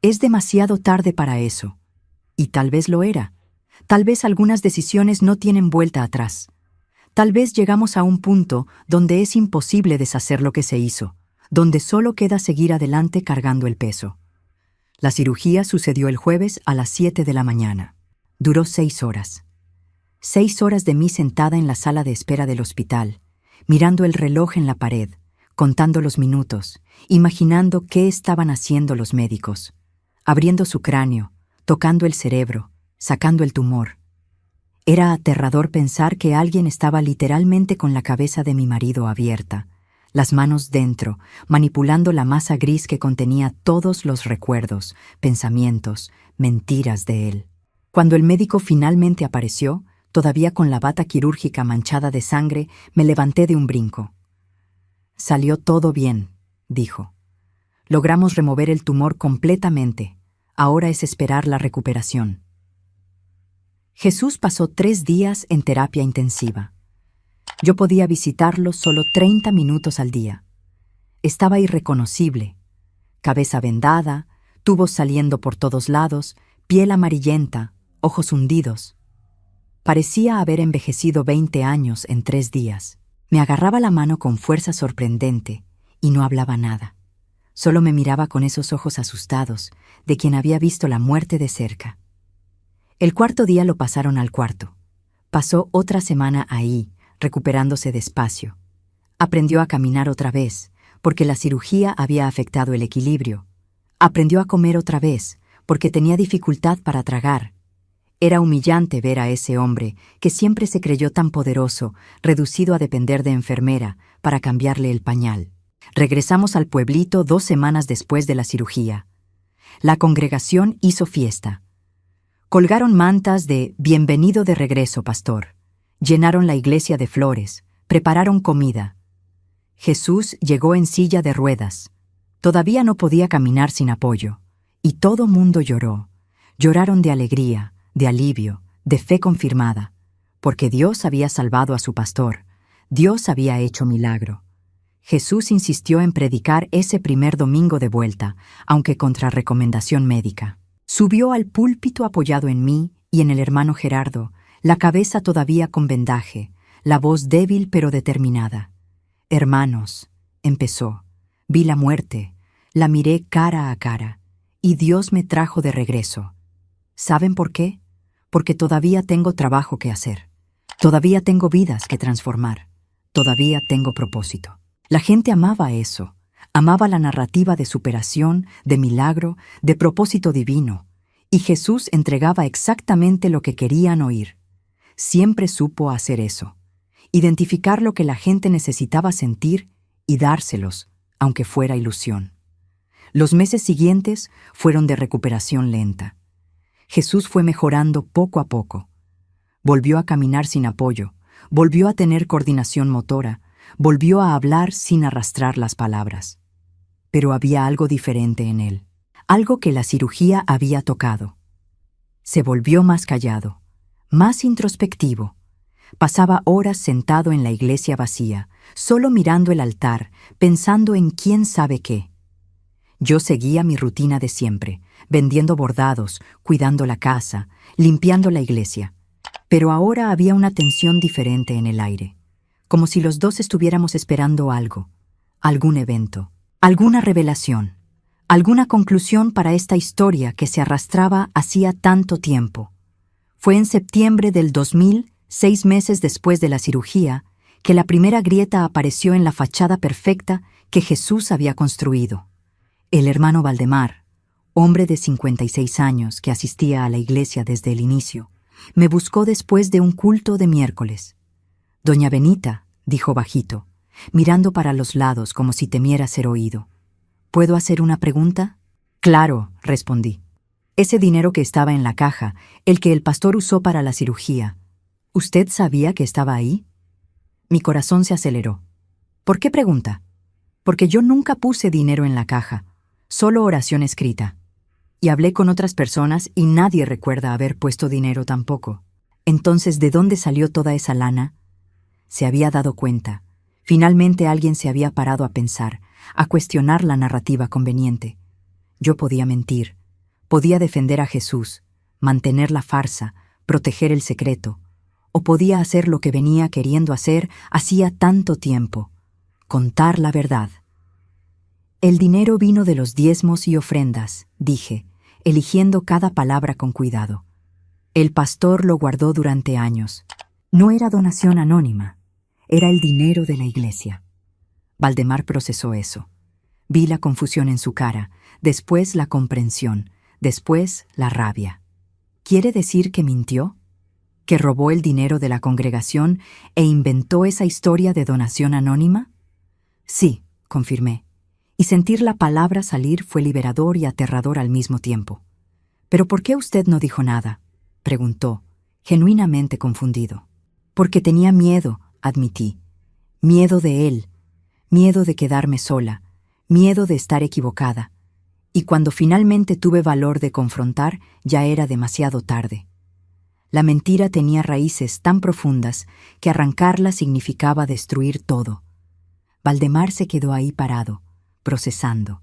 «Es demasiado tarde para eso». Y tal vez lo era. Tal vez algunas decisiones no tienen vuelta atrás. Tal vez llegamos a un punto donde es imposible deshacer lo que se hizo, donde solo queda seguir adelante cargando el peso. La cirugía sucedió el jueves a las 7 de la mañana. Duró 6 horas. 6 horas de mí sentada en la sala de espera del hospital, mirando el reloj en la pared, contando los minutos, imaginando qué estaban haciendo los médicos, abriendo su cráneo, tocando el cerebro, sacando el tumor. Era aterrador pensar que alguien estaba literalmente con la cabeza de mi marido abierta, las manos dentro, manipulando la masa gris que contenía todos los recuerdos, pensamientos, mentiras de él. Cuando el médico finalmente apareció, todavía con la bata quirúrgica manchada de sangre, me levanté de un brinco. «Salió todo bien», dijo. «Logramos remover el tumor completamente. Ahora es esperar la recuperación». Jesús pasó 3 días en terapia intensiva. Yo podía visitarlo solo 30 minutos al día. Estaba irreconocible. Cabeza vendada, tubos saliendo por todos lados, piel amarillenta, ojos hundidos. Parecía haber envejecido 20 años en 3 días. Me agarraba la mano con fuerza sorprendente y no hablaba nada. Solo me miraba con esos ojos asustados de quien había visto la muerte de cerca. El 4.º día lo pasaron al cuarto. Pasó otra semana ahí, recuperándose despacio. Aprendió a caminar otra vez, porque la cirugía había afectado el equilibrio. Aprendió a comer otra vez, porque tenía dificultad para tragar. Era humillante ver a ese hombre, que siempre se creyó tan poderoso, reducido a depender de enfermera, para cambiarle el pañal. Regresamos al pueblito 2 semanas después de la cirugía. La congregación hizo fiesta. Colgaron mantas de «Bienvenido de regreso, pastor». Llenaron la iglesia de flores, prepararon comida. Jesús llegó en silla de ruedas. Todavía no podía caminar sin apoyo. Y todo mundo lloró. Lloraron de alegría, de alivio, de fe confirmada. Porque Dios había salvado a su pastor. Dios había hecho milagro. Jesús insistió en predicar ese primer domingo de vuelta, aunque contra recomendación médica. Subió al púlpito apoyado en mí y en el hermano Gerardo, la cabeza todavía con vendaje, la voz débil pero determinada. «Hermanos», empezó, «vi la muerte, la miré cara a cara, y Dios me trajo de regreso. ¿Saben por qué? Porque todavía tengo trabajo que hacer. Todavía tengo vidas que transformar. Todavía tengo propósito». La gente amaba eso. Amaba la narrativa de superación, de milagro, de propósito divino. Y Jesús entregaba exactamente lo que querían oír. Siempre supo hacer eso. Identificar lo que la gente necesitaba sentir y dárselos, aunque fuera ilusión. Los meses siguientes fueron de recuperación lenta. Jesús fue mejorando poco a poco. Volvió a caminar sin apoyo, volvió a tener coordinación motora, volvió a hablar sin arrastrar las palabras. Pero había algo diferente en él, algo que la cirugía había tocado. Se volvió más callado, más introspectivo. Pasaba horas sentado en la iglesia vacía, solo mirando el altar, pensando en quién sabe qué. Yo seguía mi rutina de siempre, vendiendo bordados, cuidando la casa, limpiando la iglesia. Pero ahora había una tensión diferente en el aire, como si los dos estuviéramos esperando algo, algún evento, alguna revelación, alguna conclusión para esta historia que se arrastraba hacía tanto tiempo. Fue en septiembre del 2000, 6 meses después de la cirugía, que la primera grieta apareció en la fachada perfecta que Jesús había construido. El hermano Valdemar, hombre de 56 años que asistía a la iglesia desde el inicio, me buscó después de un culto de miércoles. «Doña Benita», dijo bajito, mirando para los lados como si temiera ser oído. «¿Puedo hacer una pregunta?» «Claro», respondí. «Ese dinero que estaba en la caja, el que el pastor usó para la cirugía, ¿usted sabía que estaba ahí?» Mi corazón se aceleró. «¿Por qué pregunta?» «Porque yo nunca puse dinero en la caja, solo oración escrita. Y hablé con otras personas y nadie recuerda haber puesto dinero tampoco. Entonces, ¿de dónde salió toda esa lana?» Se había dado cuenta. Finalmente alguien se había parado a pensar, a cuestionar la narrativa conveniente. Yo podía mentir. Podía defender a Jesús, mantener la farsa, proteger el secreto. O podía hacer lo que venía queriendo hacer hacía tanto tiempo, contar la verdad. «El dinero vino de los diezmos y ofrendas», dije, eligiendo cada palabra con cuidado. «El pastor lo guardó durante años. No era donación anónima, era el dinero de la iglesia». Valdemar procesó eso. Vi la confusión en su cara, después la comprensión, después la rabia. ¿Quiere decir que mintió? ¿Que robó el dinero de la congregación e inventó esa historia de donación anónima? Sí, confirmé. Y sentir la palabra salir fue liberador y aterrador al mismo tiempo. ¿Pero por qué usted no dijo nada?, preguntó, genuinamente confundido. Porque tenía miedo, admití. Miedo de él, miedo de quedarme sola, miedo de estar equivocada. Y cuando finalmente tuve valor de confrontar, ya era demasiado tarde. La mentira tenía raíces tan profundas que arrancarla significaba destruir todo. Valdemar se quedó ahí parado, procesando.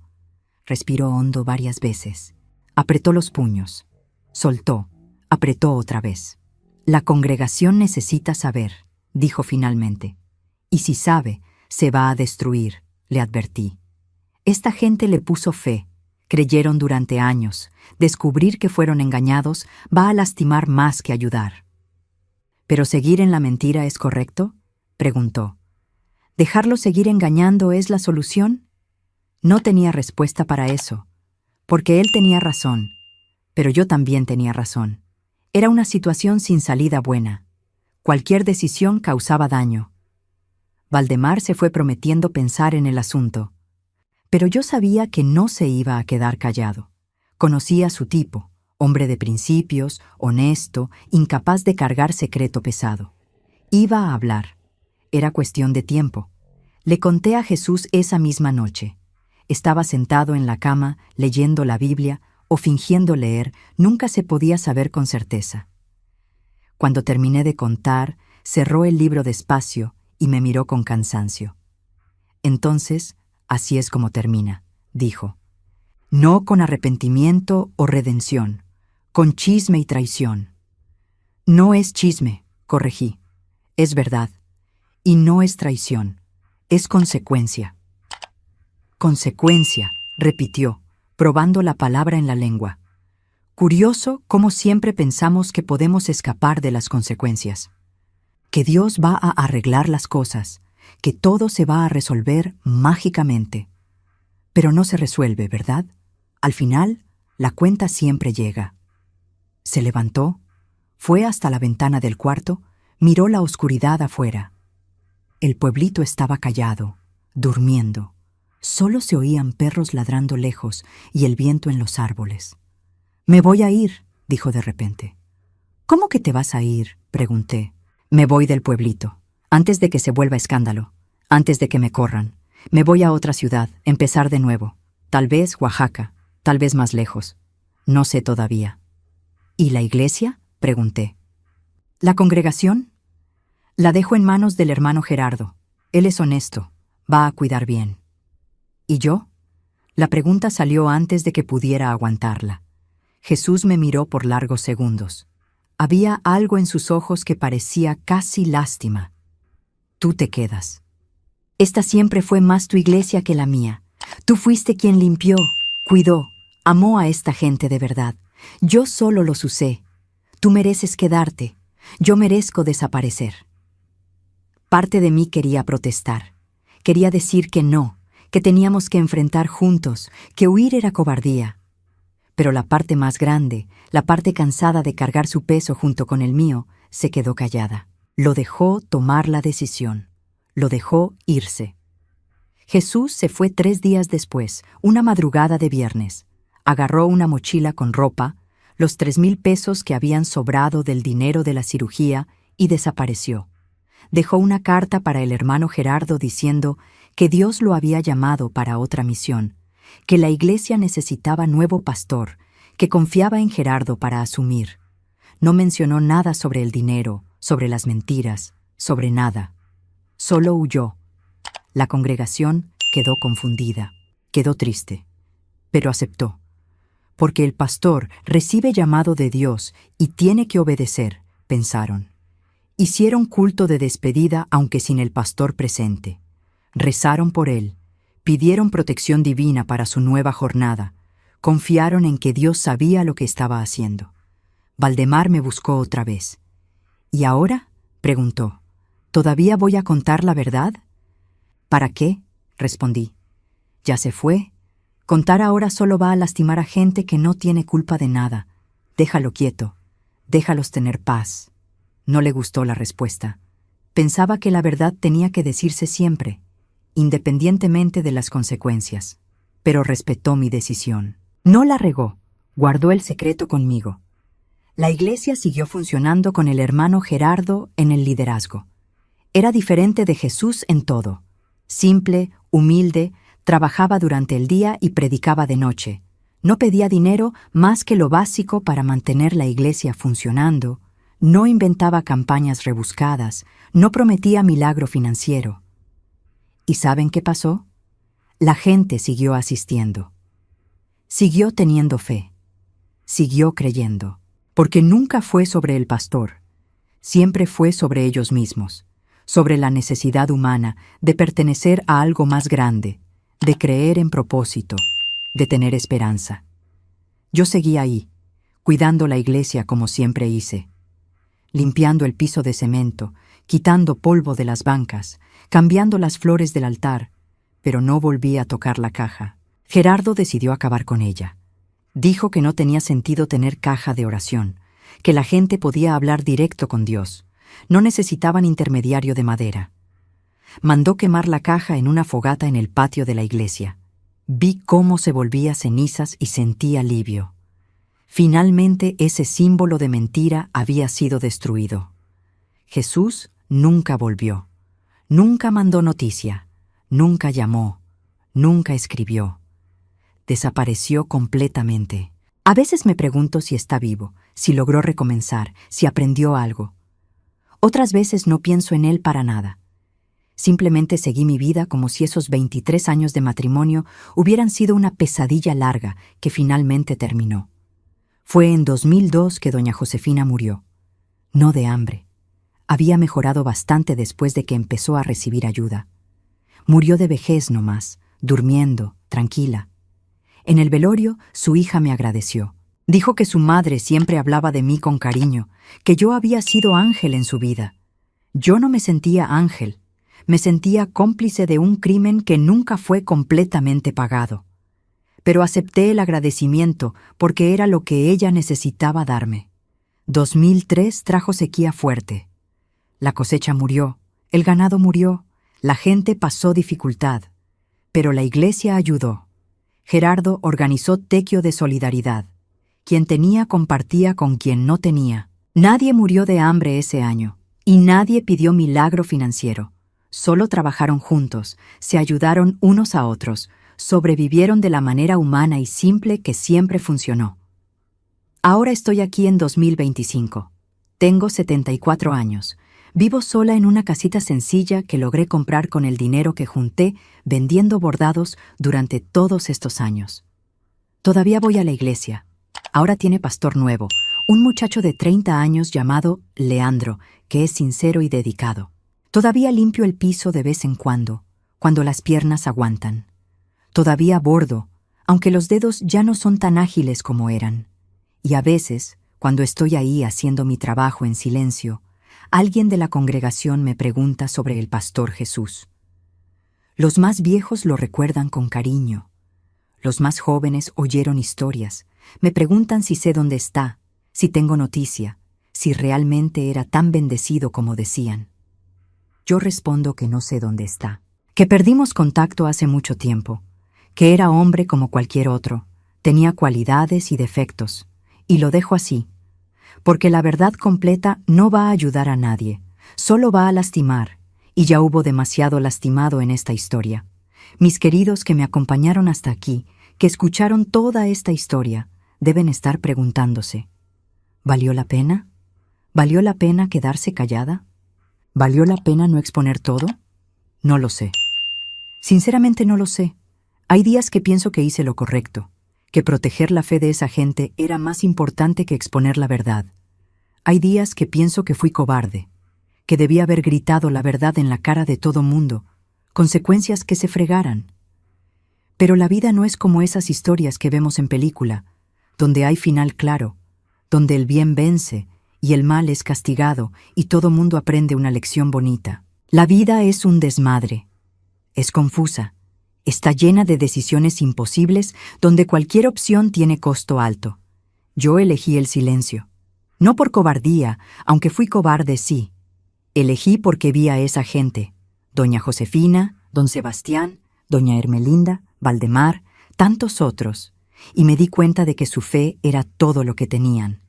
Respiró hondo varias veces. Apretó los puños. Soltó. Apretó otra vez. La congregación necesita saber, dijo finalmente. Y si sabe, se va a destruir, le advertí. Esta gente le puso fe. Creyeron durante años. Descubrir que fueron engañados va a lastimar más que ayudar. ¿Pero seguir en la mentira es correcto?, preguntó. ¿Dejarlo seguir engañando es la solución? No tenía respuesta para eso, porque él tenía razón, pero yo también tenía razón. Era una situación sin salida buena. Cualquier decisión causaba daño. Valdemar se fue prometiendo pensar en el asunto. Pero yo sabía que no se iba a quedar callado. Conocía su tipo, hombre de principios, honesto, incapaz de cargar secreto pesado. Iba a hablar. Era cuestión de tiempo. Le conté a Jesús esa misma noche. Estaba sentado en la cama, leyendo la Biblia o fingiendo leer, nunca se podía saber con certeza. Cuando terminé de contar, cerró el libro despacio y me miró con cansancio. Entonces, así es como termina, dijo. No con arrepentimiento o redención, con chisme y traición. No es chisme, corregí. Es verdad. Y no es traición, es consecuencia. Consecuencia, repitió, probando la palabra en la lengua. Curioso cómo siempre pensamos que podemos escapar de las consecuencias. Que Dios va a arreglar las cosas, que todo se va a resolver mágicamente. Pero no se resuelve, ¿verdad? Al final, la cuenta siempre llega. Se levantó, fue hasta la ventana del cuarto, miró la oscuridad afuera. El pueblito estaba callado, durmiendo. Solo se oían perros ladrando lejos y el viento en los árboles. «Me voy a ir», dijo de repente. «¿Cómo que te vas a ir?», pregunté. «Me voy del pueblito, antes de que se vuelva escándalo, antes de que me corran. Me voy a otra ciudad, empezar de nuevo. Tal vez Oaxaca, tal vez más lejos. No sé todavía». «¿Y la iglesia?», pregunté. «¿La congregación?». «La dejo en manos del hermano Gerardo. Él es honesto, va a cuidar bien». «¿Y yo?». La pregunta salió antes de que pudiera aguantarla. Jesús me miró por largos segundos. Había algo en sus ojos que parecía casi lástima. «Tú te quedas. Esta siempre fue más tu iglesia que la mía. Tú fuiste quien limpió, cuidó, amó a esta gente de verdad. Yo solo los usé. Tú mereces quedarte. Yo merezco desaparecer». Parte de mí quería protestar. Quería decir que no, que teníamos que enfrentar juntos, que huir era cobardía. Pero la parte más grande, la parte cansada de cargar su peso junto con el mío, se quedó callada. Lo dejó tomar la decisión. Lo dejó irse. Jesús se fue 3 días después, una madrugada de viernes. Agarró una mochila con ropa, los 3,000 pesos que habían sobrado del dinero de la cirugía y desapareció. Dejó una carta para el hermano Gerardo diciendo que Dios lo había llamado para otra misión, que la iglesia necesitaba nuevo pastor, que confiaba en Gerardo para asumir. No mencionó nada sobre el dinero, sobre las mentiras, sobre nada. Solo huyó. La congregación quedó confundida, quedó triste, pero aceptó. Porque el pastor recibe llamado de Dios y tiene que obedecer, pensaron. Hicieron culto de despedida aunque sin el pastor presente. Rezaron por él, pidieron protección divina para su nueva jornada, confiaron en que Dios sabía lo que estaba haciendo. Valdemar me buscó otra vez. «¿Y ahora?», preguntó. «¿Todavía voy a contar la verdad?». «¿Para qué?», respondí. «Ya se fue. Contar ahora solo va a lastimar a gente que no tiene culpa de nada. Déjalo quieto. Déjalos tener paz». No le gustó la respuesta. Pensaba que la verdad tenía que decirse siempre, independientemente de las consecuencias, pero respetó mi decisión. No la regó, guardó el secreto conmigo. La iglesia siguió funcionando con el hermano Gerardo en el liderazgo. Era diferente de Jesús en todo. Simple, humilde, trabajaba durante el día y predicaba de noche. No pedía dinero más que lo básico para mantener la iglesia funcionando. No inventaba campañas rebuscadas, no prometía milagro financiero. ¿Y saben qué pasó? La gente siguió asistiendo. Siguió teniendo fe. Siguió creyendo. Porque nunca fue sobre el pastor. Siempre fue sobre ellos mismos. Sobre la necesidad humana de pertenecer a algo más grande, de creer en propósito, de tener esperanza. Yo seguí ahí, cuidando la iglesia como siempre hice. Limpiando el piso de cemento, quitando polvo de las bancas, cambiando las flores del altar, pero no volví a tocar la caja. Gerardo decidió acabar con ella. Dijo que no tenía sentido tener caja de oración, que la gente podía hablar directo con Dios. No necesitaban intermediario de madera. Mandó quemar la caja en una fogata en el patio de la iglesia. Vi cómo se volvía cenizas y sentí alivio. Finalmente ese símbolo de mentira había sido destruido. Jesús nunca volvió. Nunca mandó noticia. Nunca llamó. Nunca escribió. Desapareció completamente. A veces me pregunto si está vivo, si logró recomenzar, si aprendió algo. Otras veces no pienso en él para nada. Simplemente seguí mi vida como si esos 23 años de matrimonio hubieran sido una pesadilla larga que finalmente terminó. Fue en 2002 que doña Josefina murió. No de hambre. Había mejorado bastante después de que empezó a recibir ayuda. Murió de vejez nomás, durmiendo, tranquila. En el velorio, su hija me agradeció. Dijo que su madre siempre hablaba de mí con cariño, que yo había sido ángel en su vida. Yo no me sentía ángel. Me sentía cómplice de un crimen que nunca fue completamente pagado. Pero acepté el agradecimiento porque era lo que ella necesitaba darme. 2003 trajo sequía fuerte. La cosecha murió, el ganado murió, la gente pasó dificultad. Pero la iglesia ayudó. Gerardo organizó tequio de solidaridad. Quien tenía compartía con quien no tenía. Nadie murió de hambre ese año, y nadie pidió milagro financiero. Solo trabajaron juntos, se ayudaron unos a otros, sobrevivieron de la manera humana y simple que siempre funcionó. Ahora estoy aquí en 2025. Tengo 74 años. Vivo sola en una casita sencilla que logré comprar con el dinero que junté vendiendo bordados durante todos estos años. Todavía voy a la iglesia. Ahora tiene pastor nuevo, un muchacho de 30 años llamado Leandro, que es sincero y dedicado. Todavía limpio el piso de vez en cuando las piernas aguantan. Todavía bordo, aunque los dedos ya no son tan ágiles como eran. Y a veces, cuando estoy ahí haciendo mi trabajo en silencio, alguien de la congregación me pregunta sobre el pastor Jesús. Los más viejos lo recuerdan con cariño. Los más jóvenes oyeron historias. Me preguntan si sé dónde está, si tengo noticia, si realmente era tan bendecido como decían. Yo respondo que no sé dónde está, que perdimos contacto hace mucho tiempo, que era hombre como cualquier otro, tenía cualidades y defectos, y lo dejo así, porque la verdad completa no va a ayudar a nadie, solo va a lastimar, y ya hubo demasiado lastimado en esta historia. Mis queridos que me acompañaron hasta aquí, que escucharon toda esta historia, deben estar preguntándose, ¿valió la pena? ¿Valió la pena quedarse callada? ¿Valió la pena no exponer todo? No lo sé. Sinceramente no lo sé. Hay días que pienso que hice lo correcto, que proteger la fe de esa gente era más importante que exponer la verdad. Hay días que pienso que fui cobarde, que debía haber gritado la verdad en la cara de todo mundo, consecuencias que se fregaran. Pero la vida no es como esas historias que vemos en película, donde hay final claro, donde el bien vence y el mal es castigado y todo mundo aprende una lección bonita. La vida es un desmadre. Es confusa. Está llena de decisiones imposibles donde cualquier opción tiene costo alto. Yo elegí el silencio. No por cobardía, aunque fui cobarde sí. Elegí porque vi a esa gente. Doña Josefina, don Sebastián, doña Hermelinda, Valdemar, tantos otros. Y me di cuenta de que su fe era todo lo que tenían.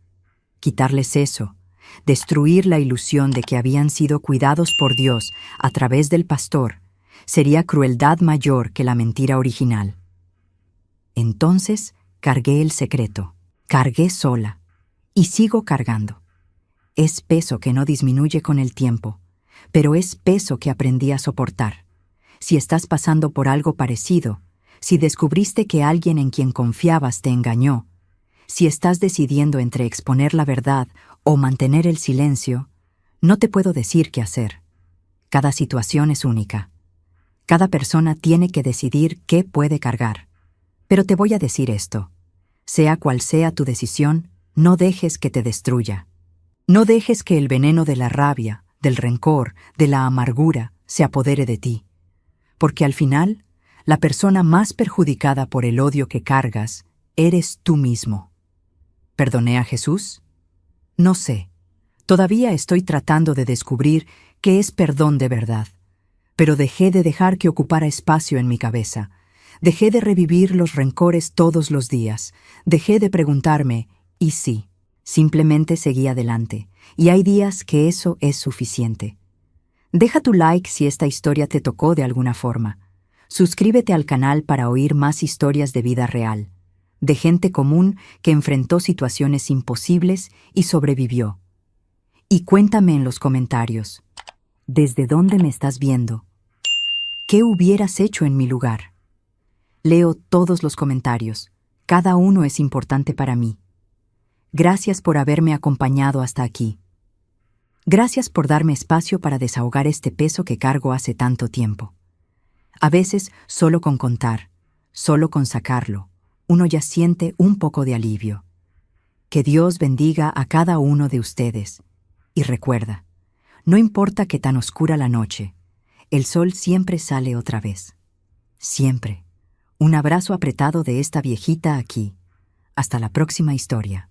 Quitarles eso, destruir la ilusión de que habían sido cuidados por Dios a través del pastor, sería crueldad mayor que la mentira original. Entonces cargué el secreto, cargué sola, y sigo cargando. Es peso que no disminuye con el tiempo, pero es peso que aprendí a soportar. Si estás pasando por algo parecido, si descubriste que alguien en quien confiabas te engañó, si estás decidiendo entre exponer la verdad o mantener el silencio, no te puedo decir qué hacer. Cada situación es única. Cada persona tiene que decidir qué puede cargar. Pero te voy a decir esto. Sea cual sea tu decisión, no dejes que te destruya. No dejes que el veneno de la rabia, del rencor, de la amargura se apodere de ti. Porque al final, la persona más perjudicada por el odio que cargas eres tú mismo. ¿Perdoné a Jesús? No sé. Todavía estoy tratando de descubrir qué es perdón de verdad. Pero dejé de dejar que ocupara espacio en mi cabeza. Dejé de revivir los rencores todos los días. Dejé de preguntarme, ¿y si? Simplemente seguí adelante. Y hay días que eso es suficiente. Deja tu like si esta historia te tocó de alguna forma. Suscríbete al canal para oír más historias de vida real, de gente común que enfrentó situaciones imposibles y sobrevivió. Y cuéntame en los comentarios, ¿desde dónde me estás viendo? ¿Qué hubieras hecho en mi lugar? Leo todos los comentarios. Cada uno es importante para mí. Gracias por haberme acompañado hasta aquí. Gracias por darme espacio para desahogar este peso que cargo hace tanto tiempo. A veces, solo con contar, solo con sacarlo, uno ya siente un poco de alivio. Que Dios bendiga a cada uno de ustedes. Y recuerda, no importa qué tan oscura la noche, el sol siempre sale otra vez. Siempre. Un abrazo apretado de esta viejita aquí. Hasta la próxima historia.